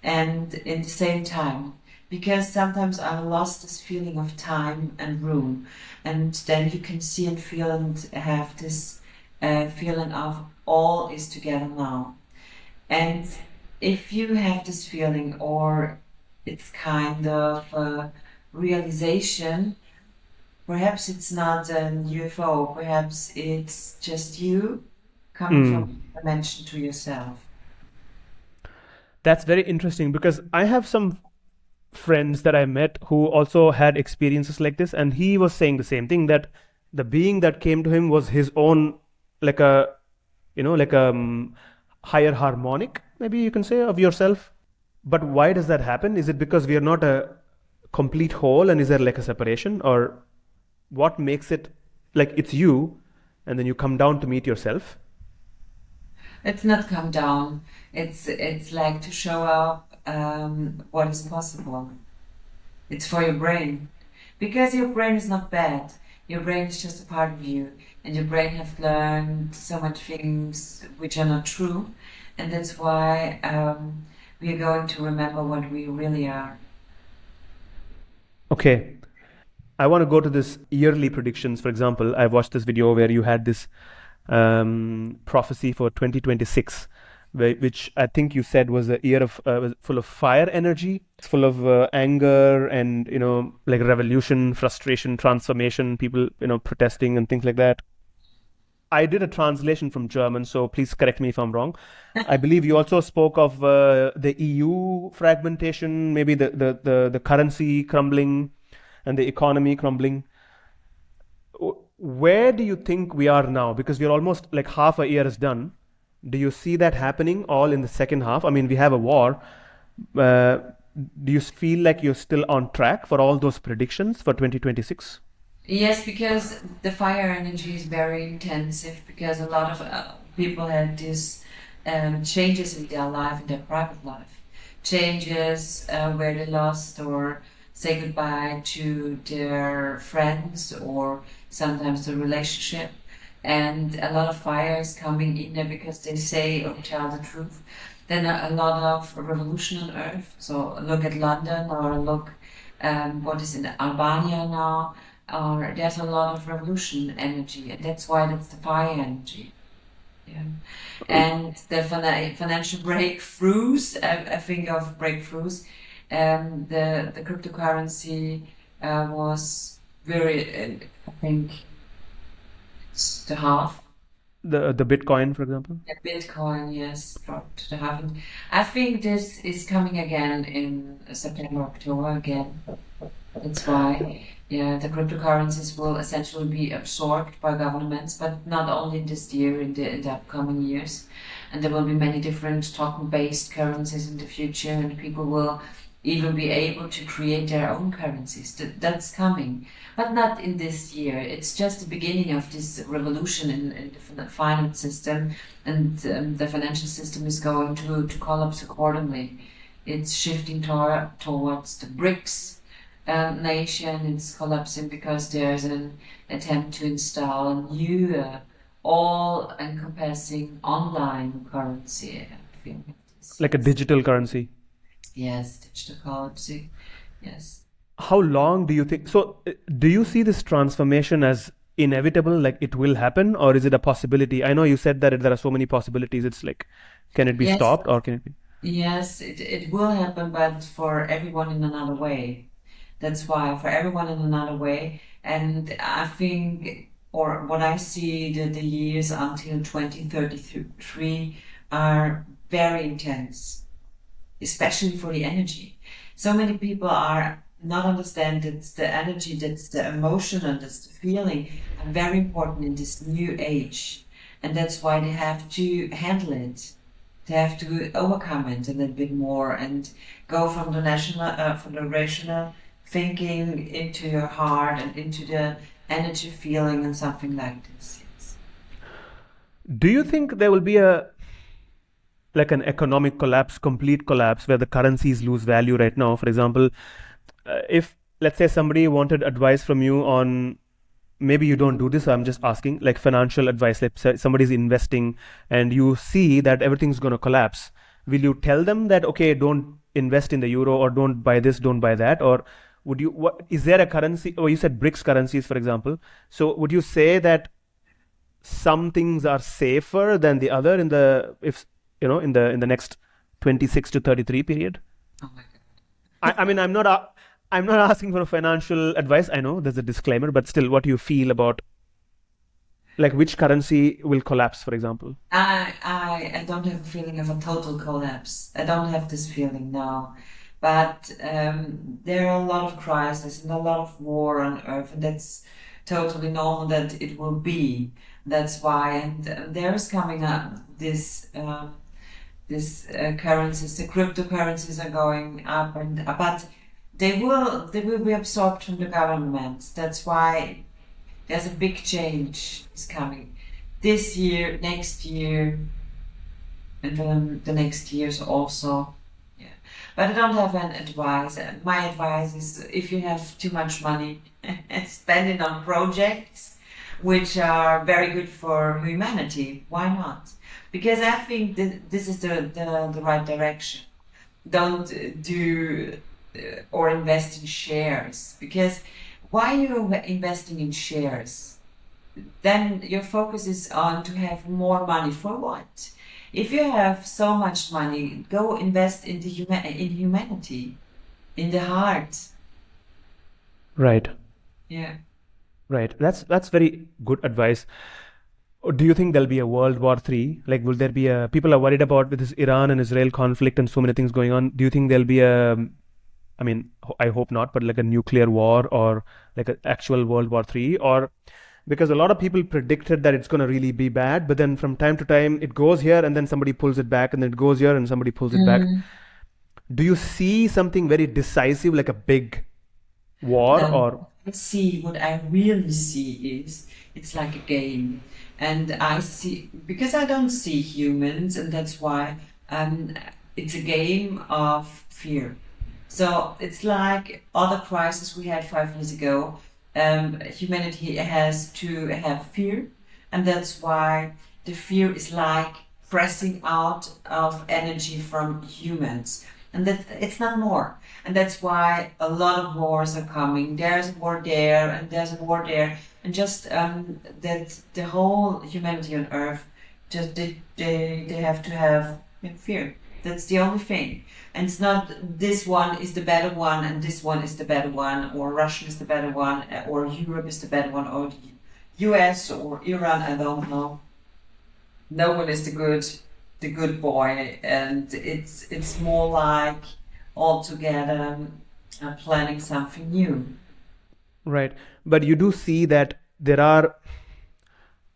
and in the same time. Because sometimes I lost this feeling of time and room, and then you can see and feel and have this feeling of all is together now. And if you have this feeling, or it's kind of a realization, perhaps it's not an UFO, perhaps it's just you coming from Mm. a dimension to yourself. That's very interesting because I have some friends that I met who also had experiences like this, and he was saying the same thing, that the being that came to him was his own, like a, like a higher harmonic, maybe you can say, of yourself. But why does that happen? Is it because we are not a complete whole, and is there like a separation, or what makes it like it's you, and then you come down to meet yourself? It's not come down. It's like to show up what is possible. It's for your brain. Because your brain is not bad. Your brain is just a part of you. And your brain have learned so much things which are not true. And that's why we are going to remember what we really are. Okay, I want to go to this yearly predictions. For example, I watched this video where you had this prophecy for 2026, which I think you said was a year of was full of fire energy, full of anger, and like revolution, frustration, transformation, people protesting and things like that. I did a translation from German, so please correct me if I'm wrong. I believe you also spoke of the EU fragmentation, maybe the currency crumbling and the economy crumbling. Where do you think we are now? Because we're almost like half a year is done. Do you see that happening all in the second half? I mean, we have a war. Uh, do you feel like you're still on track for all those predictions for 2026? Yes, because the fire energy is very intensive, because a lot of people had these changes in their life, in their private life. Changes where they lost or say goodbye to their friends, or sometimes the relationship. And a lot of fire is coming in there because they say or tell the truth. Then a lot of revolution on earth. So look at London, or look what is in Albania now. There's a lot of revolution energy, and that's why that's the fire energy. Yeah. And the financial breakthroughs, I think of breakthroughs. The cryptocurrency was very, I think, it's the half. The Bitcoin, for example. The Bitcoin, yes, dropped to the half. And I think this is coming again in September, October again. That's why, yeah, the cryptocurrencies will essentially be absorbed by governments, but not only this year, in the upcoming years. And there will be many different token-based currencies in the future, and people will even be able to create their own currencies. That's coming, but not in this year. It's just the beginning of this revolution in the finance system, and the financial system is going to collapse accordingly. It's shifting towards the BRICS nation. It's collapsing because there's an attempt to install a new, all-encompassing online currency. I think Like a digital currency. yes, digital currency. Yes. How long do you think? So, do you see this transformation as inevitable, like it will happen, or is it a possibility? I know you said that there are so many possibilities. It's like, can it be Yes, stopped, or can it be? yes, it will happen, but for everyone in another way. That's why, for everyone in another way. And I think, or what I see, the years until 2033 are very intense, especially for the energy. So many people are not understand that's the energy, that's the emotion, and that's the feeling, are very important in this new age. And that's why they have to handle it. They have to overcome it a little bit more and go from the from the rational thinking into your heart and into the energy feeling and something like this. Yes. Do you think there will be a like an economic collapse, complete collapse, where the currencies lose value right now? For example, if let's say somebody wanted advice from you on, maybe you don't do this, I'm just asking, like financial advice, like somebody's investing and you see that everything's going to collapse, will you tell them that, okay, don't invest in the euro, or don't buy this, don't buy that? Or would you, what is there a currency, or you said BRICS currencies, for example, so would you say that some things are safer than the other, in the, if in the next 26 to 33 period? Oh my God. I mean, I'm not asking for a financial advice. I know there's a disclaimer, but still, what do you feel about, like, which currency will collapse, for example? I don't have a feeling of a total collapse. I don't have this feeling now. But there are a lot of crises and a lot of war on earth, and that's totally normal that it will be. That's why, and there's coming up this currencies, the cryptocurrencies are going up, and but they will be absorbed from the government. That's why there's a big change is coming this year, next year, and then the next years also. Yeah, but I don't have an advice. My advice is if you have too much money and spend it on projects which are very good for humanity, why not? Because I think this is the right direction. Don't do or invest in shares, because why you investing in shares? Then your focus is on to have more money for what? If you have so much money, go invest in in humanity, in the heart. Right. Yeah. Right. That's very good advice. Do you think there'll be a World War III? Like, will there be a? People are worried about with this Iran and Israel conflict and so many things going on. Do you think there'll be a? I mean, I hope not, but like a nuclear war or like an actual World War III, or because a lot of people predicted that it's going to really be bad, but then from time to time it goes here and then somebody pulls it back, and then it goes here and somebody pulls it back. Mm. Do you see something very decisive, like a big war, No, or what I really see is it's like a game. And I see, because I don't see humans, and that's why um, it's a game of fear. So it's like other crises we had 5 years ago. Humanity has to have fear, and that's why the fear is like pressing out of energy from humans, and that it's not more. And that's why a lot of wars are coming. There's a war there, and there's a war there, and just that the whole humanity on Earth, just they have to have fear. That's the only thing. And it's not this one is the better one and this one is the better one, or Russia is the better one, or Europe is the better one, or the US or Iran, I don't know. No one is the good boy, and it's more like all together planning something new. right? But you do see that there are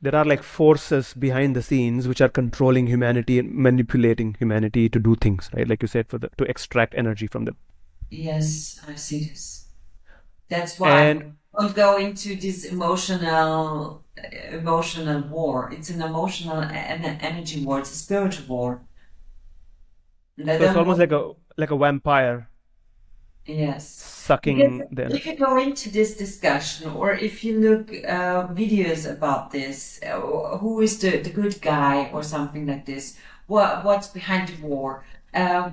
like forces behind the scenes which are controlling humanity and manipulating humanity to do things, right? Like you said, to extract energy from them. Yes, I see this. That's why And I don't go into this emotional war. It's an emotional energy war. It's a spiritual war. And I so it's don't almost know. like a vampire Yes. Because sucking the if energy. you go into this discussion, or if you look videos about this, who is the good guy or something like this, what's behind the war,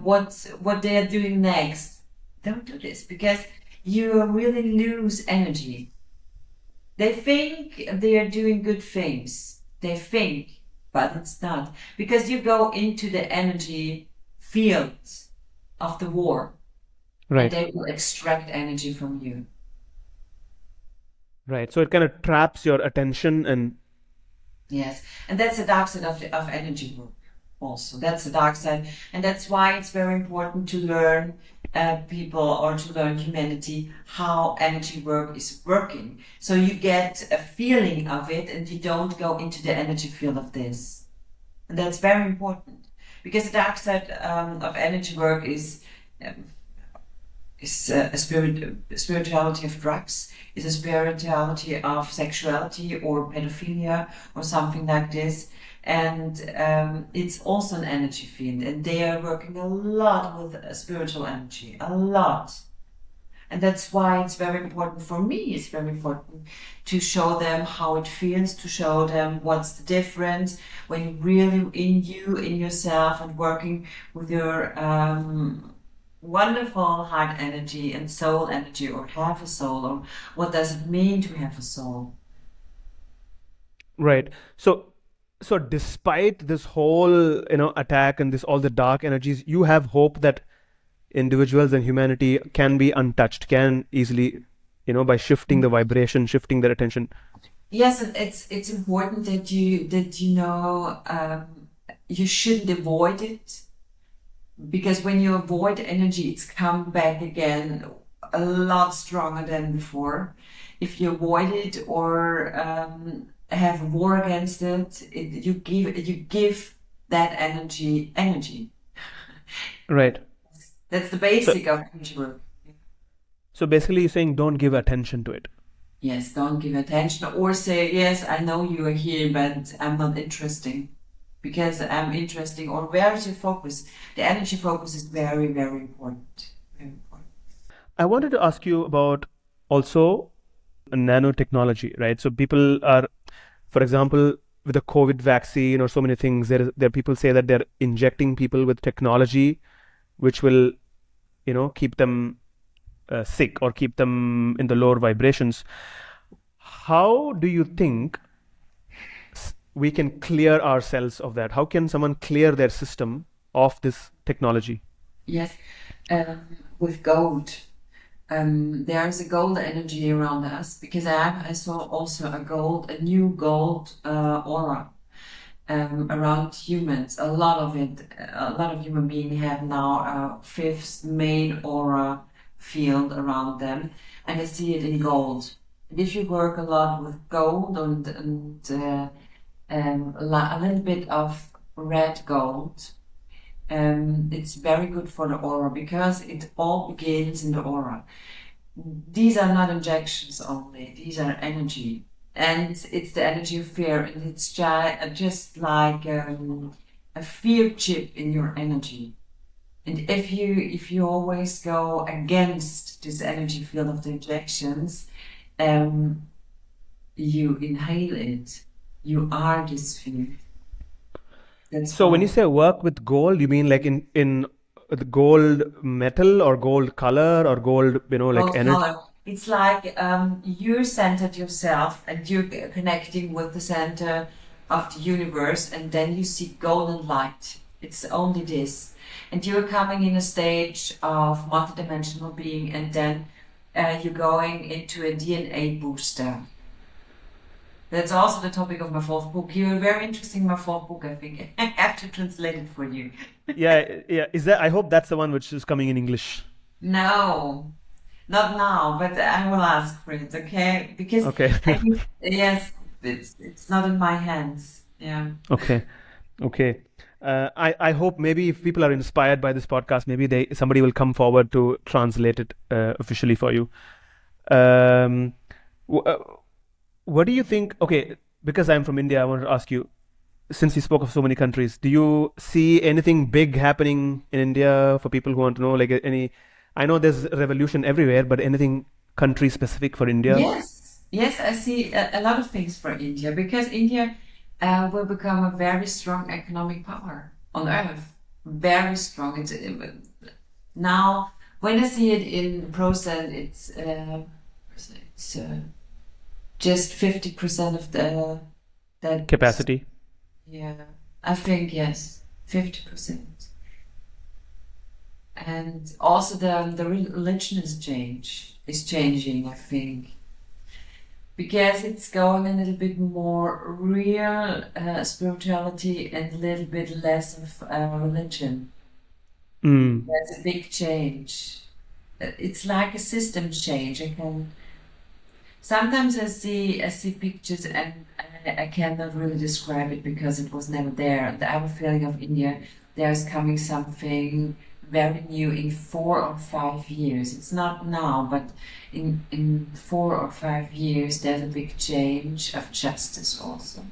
what they are doing next, don't do this, because you really lose energy. They think they are doing good things. They think, but it's not, because you go into the energy field of the war, and Right. they will extract energy from you. Right. So it kind of traps your attention and Yes, and that's the dark side of energy work. Also, that's the dark side, and that's why it's very important to learn people, or to learn humanity, how energy work is working, so you get a feeling of it, and you don't go into the energy field of this. And that's very important, because the dark side of energy work um, is a spirituality of drugs, is a spirituality of sexuality or pedophilia or something like this. And it's also an energy field, and they are working a lot with spiritual energy, a lot. And that's why it's very important for me. It's very important to show them how it feels, to show them what's the difference when you really in yourself, and working with your wonderful heart energy and soul energy, or have a soul, or what does it mean to have a soul? right. So So despite this whole, attack and this all the dark energies, you have hope that individuals and humanity can be untouched, can easily, by shifting the vibration, shifting their attention. Yes, and it's important that you know you shouldn't avoid it, because when you avoid energy, it's come back again a lot stronger than before. If you avoid it or have a war against it, you give that energy. Right. That's the So, basic of energy work. so basically, you're saying don't give attention to it. Yes, don't give attention or say, yes, I know you are here, but I'm not interesting because I'm interesting. Or where is your focus? The energy focus is very, very important. Very important. I wanted to ask you about also nanotechnology, right? So people are, for example, with the COVID vaccine or so many things, there are people say that they're injecting people with technology which will, keep them sick or keep them in the lower vibrations. How do you think we can clear ourselves of that? How can someone clear their system of this technology? Yes, with gold. There's a gold energy around us because I saw also a new gold aura around humans. A lot of human beings have now a fifth main aura field around them, and I see it in gold. And if you work a lot with gold and a little bit of red gold, it's very good for the aura because it all begins in the aura. These are not injections only, these are energy. And it's the energy of fear, and it's just like a fear chip in your energy. And if you always go against this energy field of the injections, you inhale it. You are this fear. That's So when you why. say work with gold, you mean like in the gold metal or gold color or gold, like Gold energy? color. It's like you centered yourself and you're connecting with the center of the universe, and then you see golden light. It's only this. And you're coming in a stage of multidimensional being, and then you're going into a DNA booster. That's also the topic of my fourth book. You're very interesting in my fourth book, I think. I have to translate it for you. Yeah. Is that? I hope that's the one which is coming in English. No. Not now, but I will ask for it, okay? Because Okay. I think yes, it's not in my hands. Yeah. Okay. Okay. I hope maybe if people are inspired by this podcast, maybe somebody will come forward to translate it officially for you. Um, w- uh, what do you think? Okay, because I'm from India, I want to ask you, since you spoke of so many countries, do you see anything big happening in India for people who want to know? Like any, I know there's revolution everywhere, but anything country specific for India? Yes, yes, I see a lot of things for India because India will become a very strong economic power on earth. Very strong. Now, when I see it in percent, it's just 50% of the that. Capacity. Yeah, I think yes, 50%. And also the religion is changing, I think, because it's going a little bit more real spirituality and a little bit less of religion. Mm. That's a big change. It's like a system change. Sometimes I see pictures and I cannot really describe it because it was never there. I have a feeling of India. There's coming something very new in 4 or 5 years. It's not now, but in 4 or 5 years, there's a big change of justice also.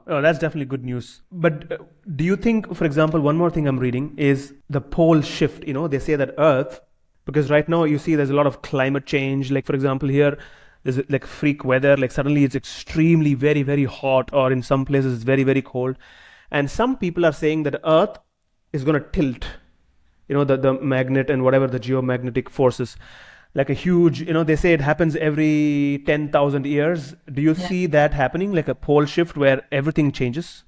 Oh, that's definitely good news. But do you think, for example, one more thing I'm reading is the pole shift? They say that Earth, because right now you see there's a lot of climate change. Like, for example, here there's like freak weather. Like, suddenly it's extremely very, very hot, or in some places it's very, very cold. And some people are saying that Earth is going to tilt, the magnet and whatever the geomagnetic forces. like a huge, they say it happens every 10,000 years. Do you Yeah. see that happening, like a pole shift where everything changes?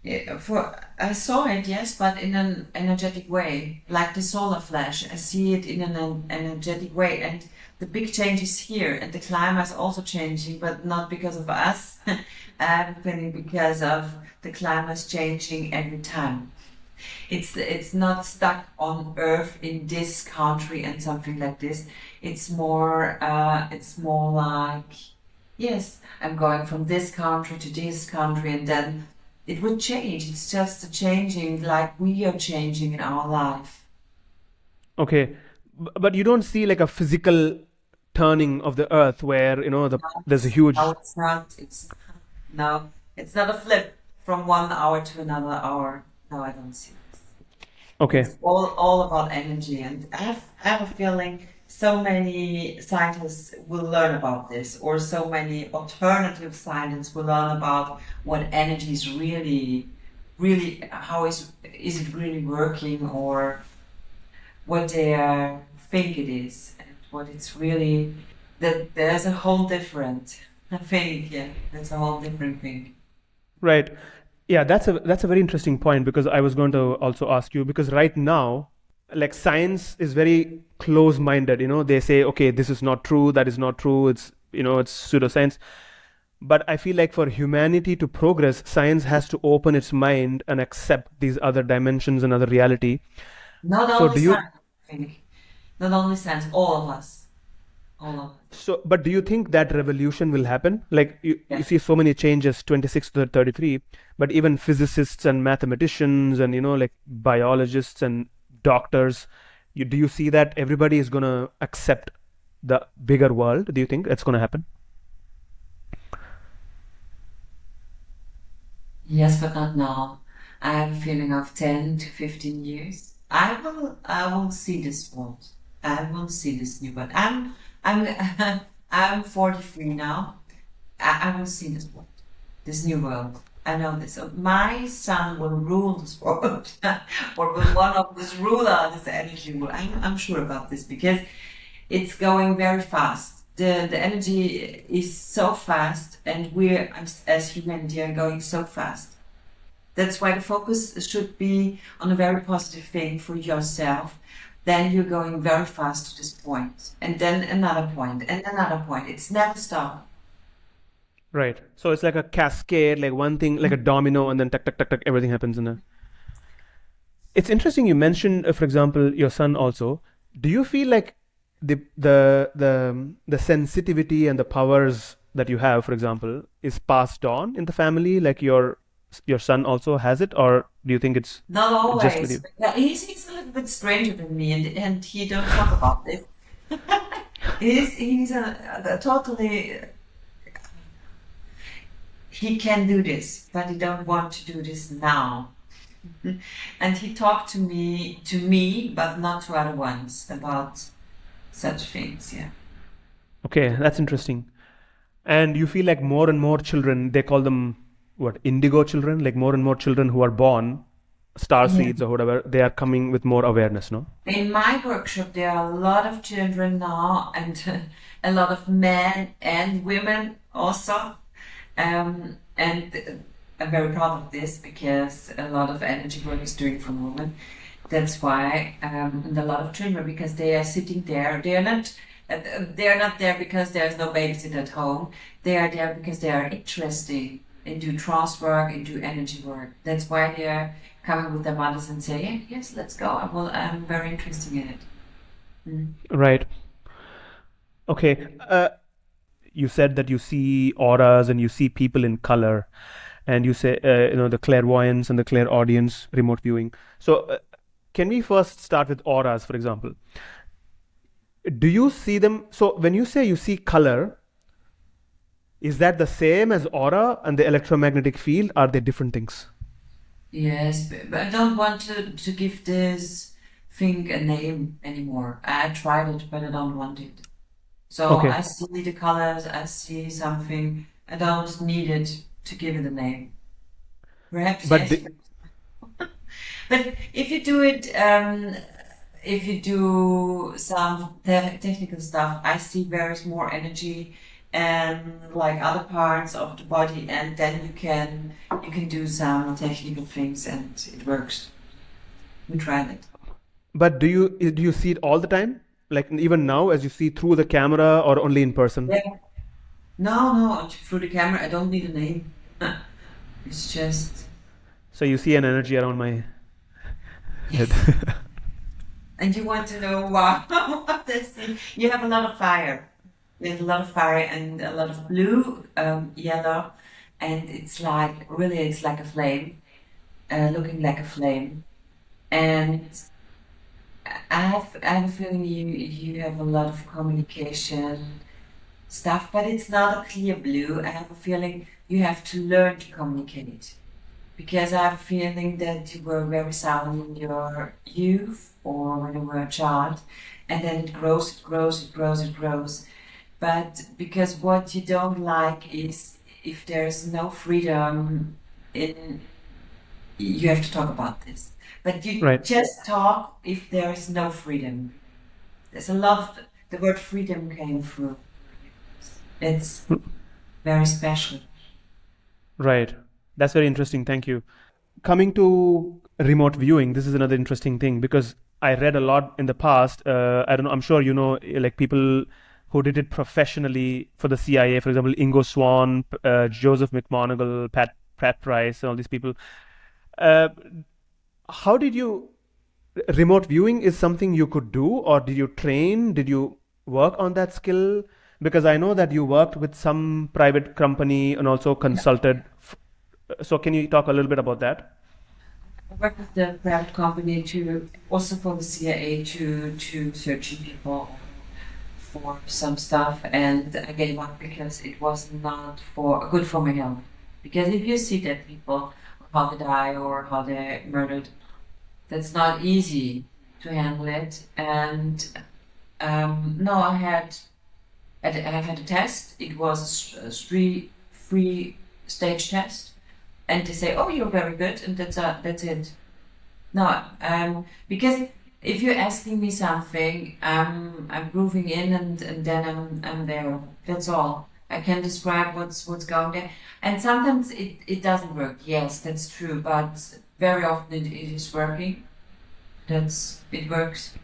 Yeah, I saw it, yes, but in an energetic way, like the solar flash. I see it in an energetic way, and the big change is here, and the climate is also changing, but not because of us. I'm feeling because of the climate changing every time. It's not stuck on Earth in this country and something like this. It's more like, yes, I'm going from this country to this country, and then it would change. It's just a changing, like we are changing in our life. Okay, but you don't see like a physical turning of the earth where, there's a No, huge. it's not. No, it's not a flip from 1 hour to another hour. No, I don't see this. Okay. It's all about energy, and I have a feeling so many scientists will learn about this, or so many alternative scientists will learn about what energy is really, how is it really working, or what they think it is, and what it's really, that there's a whole different thing. Yeah, there's a whole different thing. Right. Yeah, that's a very interesting point, because I was going to also ask you, because right now, like, science is very close-minded. They say, okay, this is not true, that is not true. It's pseudoscience. But I feel like for humanity to progress, science has to open its mind and accept these other dimensions and other reality. Not So only do you science, I think. Not only science, all of us. All of us. but do you think that revolution will happen? Like, you Yeah. see so many changes, 26 to 33, but even physicists and mathematicians and, like, biologists and doctors, do you see that everybody is going to accept the bigger world? Do you think that's going to happen? Yes, but not now. I have a feeling of 10 to 15 years. I will see this world. I will see this new world. I'm, I'm 43 now. I will see this world, this new world. I know this. So my son will rule this world, or will one of this ruler, this energy will. I'm sure about this because it's going very fast. The energy is so fast, and we're as humanity are going so fast. That's why the focus should be on a very positive thing for yourself. Then you're going very fast to this point, and then another point, and another point. It's never stop. Right. So it's like a cascade, like one thing, like a domino, and then tuck, tuck, tuck, tuck, everything happens in a. It's interesting you mentioned, for example, your son also. Do you feel like the sensitivity and the powers that you have, for example, is passed on in the family? Like your son also has it, or do you think it's Not just with you? always. Yeah, he's a little bit stranger than me, and he don't talk about this. He's a totally. He can do this, but he don't want to do this now. And he talked to me, but not to other ones about such things. Yeah. Okay, that's interesting. And you feel like more and more children, they call them what, indigo children, like more and more children who are born, star Yeah. seeds or whatever, they are coming with more awareness, no? In my workshop, there are a lot of children now, and a lot of men and women also. And I'm very proud of this because a lot of energy work is doing from women. That's why, and a lot of children, because they are sitting there. They are not there because there's no babysitter at home. They are there because they are interested in do trance work, and do energy work. That's why they are coming with their mothers and say, "Yeah, yes, let's go. I'm very interested in it." Mm. Right. Okay. You said that you see auras and you see people in color, and you say, the clairvoyance and the clairaudience, remote viewing. So, can we first start with auras, for example? Do you see them? So, when you say you see color, is that the same as aura and the electromagnetic field? Are they different things? Yes, but I don't want to give this thing a name anymore. I tried it, but I don't want it. So Okay. I see the colors, I see something. I don't need it to give it a name. Perhaps But yes, the, but if you do it if you do some technical stuff, I see there is more energy and like other parts of the body, and then you can do some technical things, and it works. We tried it. But do you see it all the time? Like even now, as you see through the camera, or only in person? Yeah. No, no, through the camera. I don't need a name. It's just So you see an energy around my head. yes. And you want to know why? What this thing? You have a lot of fire. There's a lot of fire and a lot of blue, yellow, and it's like really, it's like a flame, looking like a flame. And I have a feeling you have a lot of communication stuff, but it's not a clear blue. I have a feeling you have to learn to communicate, because I have a feeling that you were very silent in your youth or when you were a child, and then it grows, it grows, it grows, it grows. But because what you don't like is if there's no freedom in, you have to talk about this. But you Right. just talk if there is no freedom. There's a lot of the word freedom came through. It's very special. Right. That's very interesting. Thank you. Coming to remote viewing, this is another interesting thing because I read a lot in the past. I don't know, I'm sure you know, like people who did it professionally for the CIA, for example, Ingo Swann, Joseph McMoneagle, Pat Price, and all these people. Uh, how did you, remote viewing is something you could do, or did you train? Did you work on that skill? Because I know that you worked with some private company and also consulted. So can you talk a little bit about that? I work with the private company to also for the CIA to searching people for some stuff, and I gave up because it was not for good for my health. Because if you see that people how they die or how they murdered, that's not easy to handle it. And no, I had a test. It was a three stage test, and they say, "Oh, you're very good," and that's it. No, because if you're asking me something, I'm grooving in, and then I'm there. That's all. I can describe what's going there, and sometimes it doesn't work. Yes, that's true, but very often it is working. It works.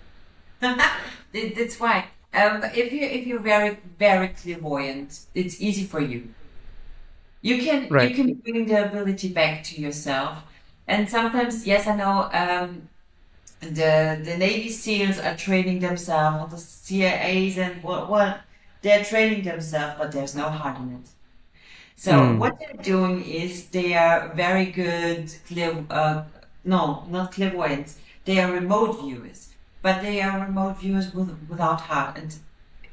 That's why. If you're very very clairvoyant, it's easy for you. You Right. can bring the ability back to yourself, and sometimes yes, I know. The Navy SEALs are training themselves, the CIAs and what they're training themselves, but there's no heart in it. So Mm. what they're doing is they are very good no, not clairvoyants. They are remote viewers, but they are remote viewers without heart. And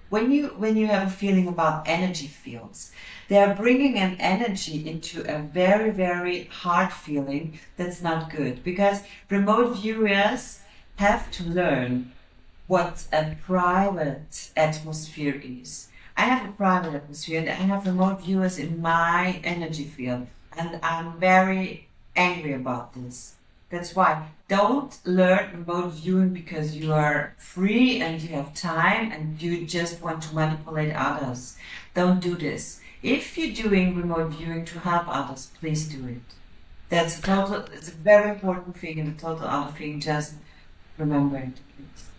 when you have a feeling about energy fields, they are bringing an energy into a very very hard feeling that's not good, because remote viewers have to learn what a private atmosphere is. I have a private atmosphere and I have remote viewers in my energy field, and I'm very angry about this. That's why don't learn remote viewing because you are free and you have time and you just want to manipulate others. Don't do this. If you're doing remote viewing to help others, please do it. It's a very important thing, and a total other thing, just remember it, please.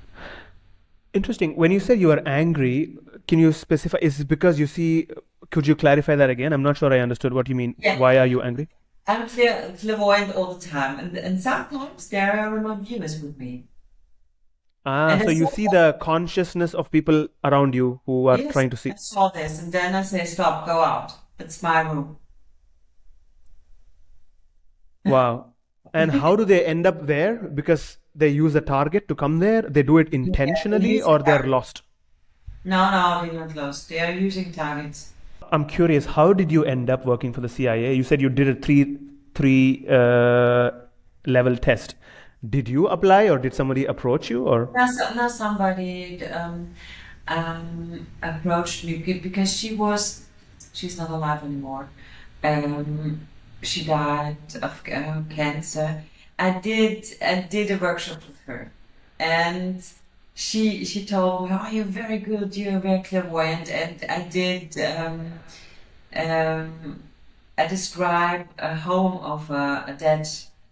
Interesting. When you said you are angry, can you specify? Is it because you see? Could you clarify that again? I'm not sure I understood what you mean. Yeah, Why are you angry? I'm clairvoyant all the time, and sometimes there are remote viewers with me. Ah, And so I you saw see that, the consciousness of people around you who are yes, trying to I see. saw this, and then I say, stop, go out. It's my room. Wow. And how do they end up there? Because they use a target to come there. They do it Yeah, they're intentionally, using or they're targets. lost. No, no, they're not lost. They are using targets. I'm curious. How did you end up working for the CIA? You said you did a three level test. Did you apply, or did somebody approach you, or? Now somebody approached me because she's not alive anymore. Um, she died of cancer. I did a workshop with her, and she told me, "Oh, you're very good. You're very clairvoyant." And I did. Um, I described a home of a dead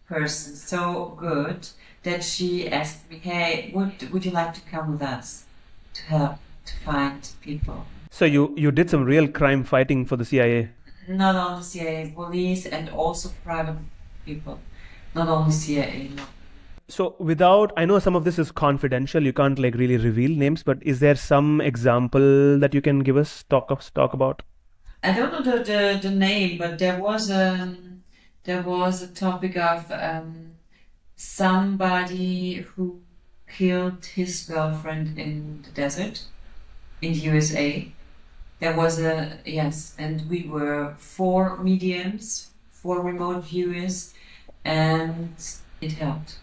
person so good that she asked me, "Hey, would you like to come with us to help to find people?" So you did some real crime fighting for the CIA. Not only CIA, police, and also private people. Not only CIA. No. So I know some of this is confidential, you can't like really reveal names, but is there some example that you can give us, talk about? I don't know the name, but there was a topic of somebody who killed his girlfriend in the desert in the USA. There was yes, and we were 4 mediums, 4 remote viewers, and it helped.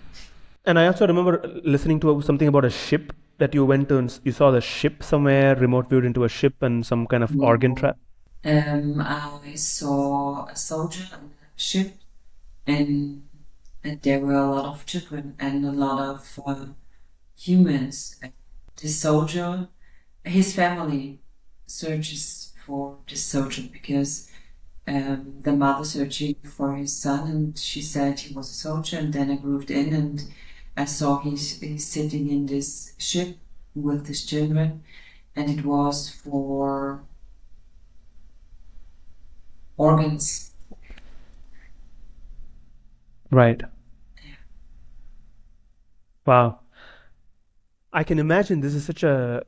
And I also remember listening to something about a ship that you went to, and you saw the ship somewhere, remote viewed into a ship and some kind of organ trap. I saw a soldier on a ship, and there were a lot of children and a lot of humans. The soldier, his family searches for this soldier because the mother searching for his son, and she said he was a soldier. And then I moved in and I saw he's sitting in this ship with his children, and it was for organs. Right. Wow. I can imagine this is such a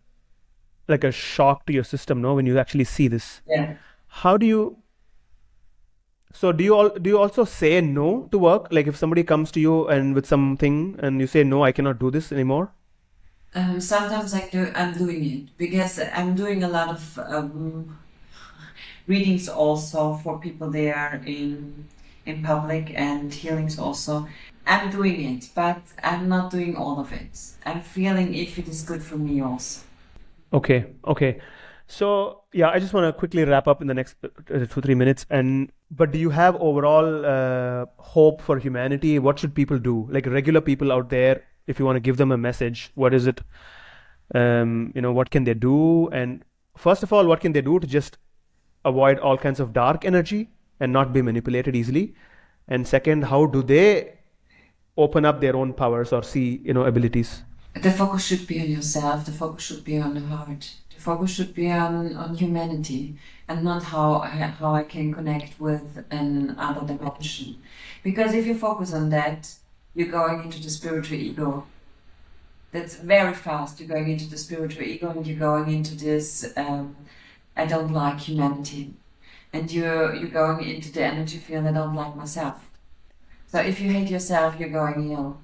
like a shock to your system, no, when you actually see this. Yeah. How do you do you also say no to work? Like if somebody comes to you and with something and you say no, I cannot do this anymore? Sometimes I'm doing it because I'm doing a lot of readings also for people there in public, and healings also. I'm doing it, but I'm not doing all of it. I'm feeling if it is good for me also. Okay. So yeah, I just want to quickly wrap up in the next 2-3 minutes. But do you have overall hope for humanity? What should people do? Like regular people out there, if you want to give them a message, what is it? What can they do? And first of all, what can they do to just avoid all kinds of dark energy and not be manipulated easily? And second, how do they open up their own powers or see, abilities? The focus should be on yourself. The focus should be on the heart. The focus should be on humanity, and not how I can connect with another dimension. Because if you focus on that, you're going into the spiritual ego. That's very fast. You're going into the spiritual ego, and you're going into this I don't like humanity, and you're going into the energy field. I don't like myself. So if you hate yourself, you're going ill.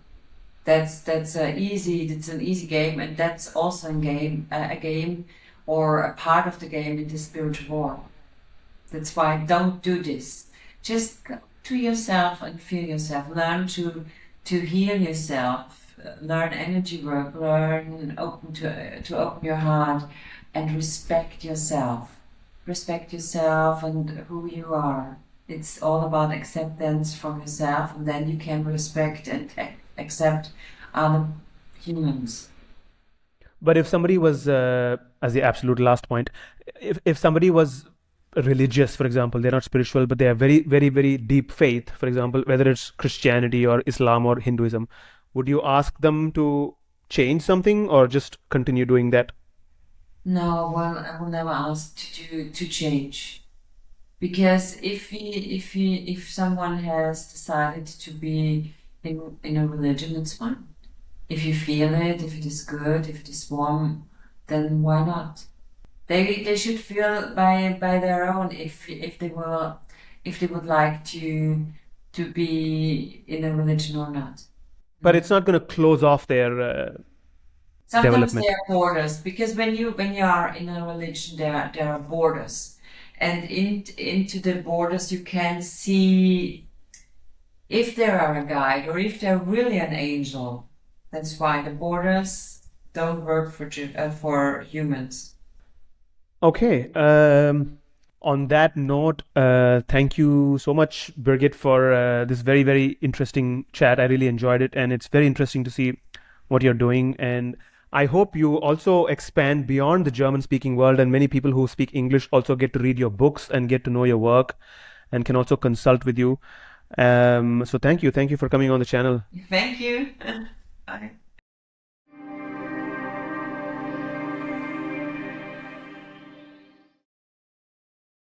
That's easy. It's an easy game, and that's also a game or a part of the game in the spiritual war. That's why don't do this. Just go to yourself and feel yourself. Learn to heal yourself. Learn energy work. Learn to open your heart and respect yourself. Respect yourself and who you are. It's all about acceptance from yourself, and then you can respect and accept other humans. But if somebody was, as the absolute last point, if somebody was religious, for example, they're not spiritual, but they have very, very, very deep faith, for example, whether it's Christianity or Islam or Hinduism, would you ask them to change something or just continue doing that? No, well, I will never ask to change. Because if someone has decided to be in a religion, it's fine. If you feel it, if it is good, if it is warm, then why not? They should feel by their own if they would like to be in a religion or not. But it's not going to close off their Sometimes development. there are borders, because when you are in a religion, there are borders, and into the borders you can see if there are a guide or if they're really an angel. That's why the borders don't work for humans. Okay. On that note, thank you so much, Birgit, for this very, very interesting chat. I really enjoyed it, and it's very interesting to see what you're doing, and I hope you also expand beyond the German-speaking world, and many people who speak English also get to read your books and get to know your work and can also consult with you. So thank you for coming on the channel. Thank you. Bye.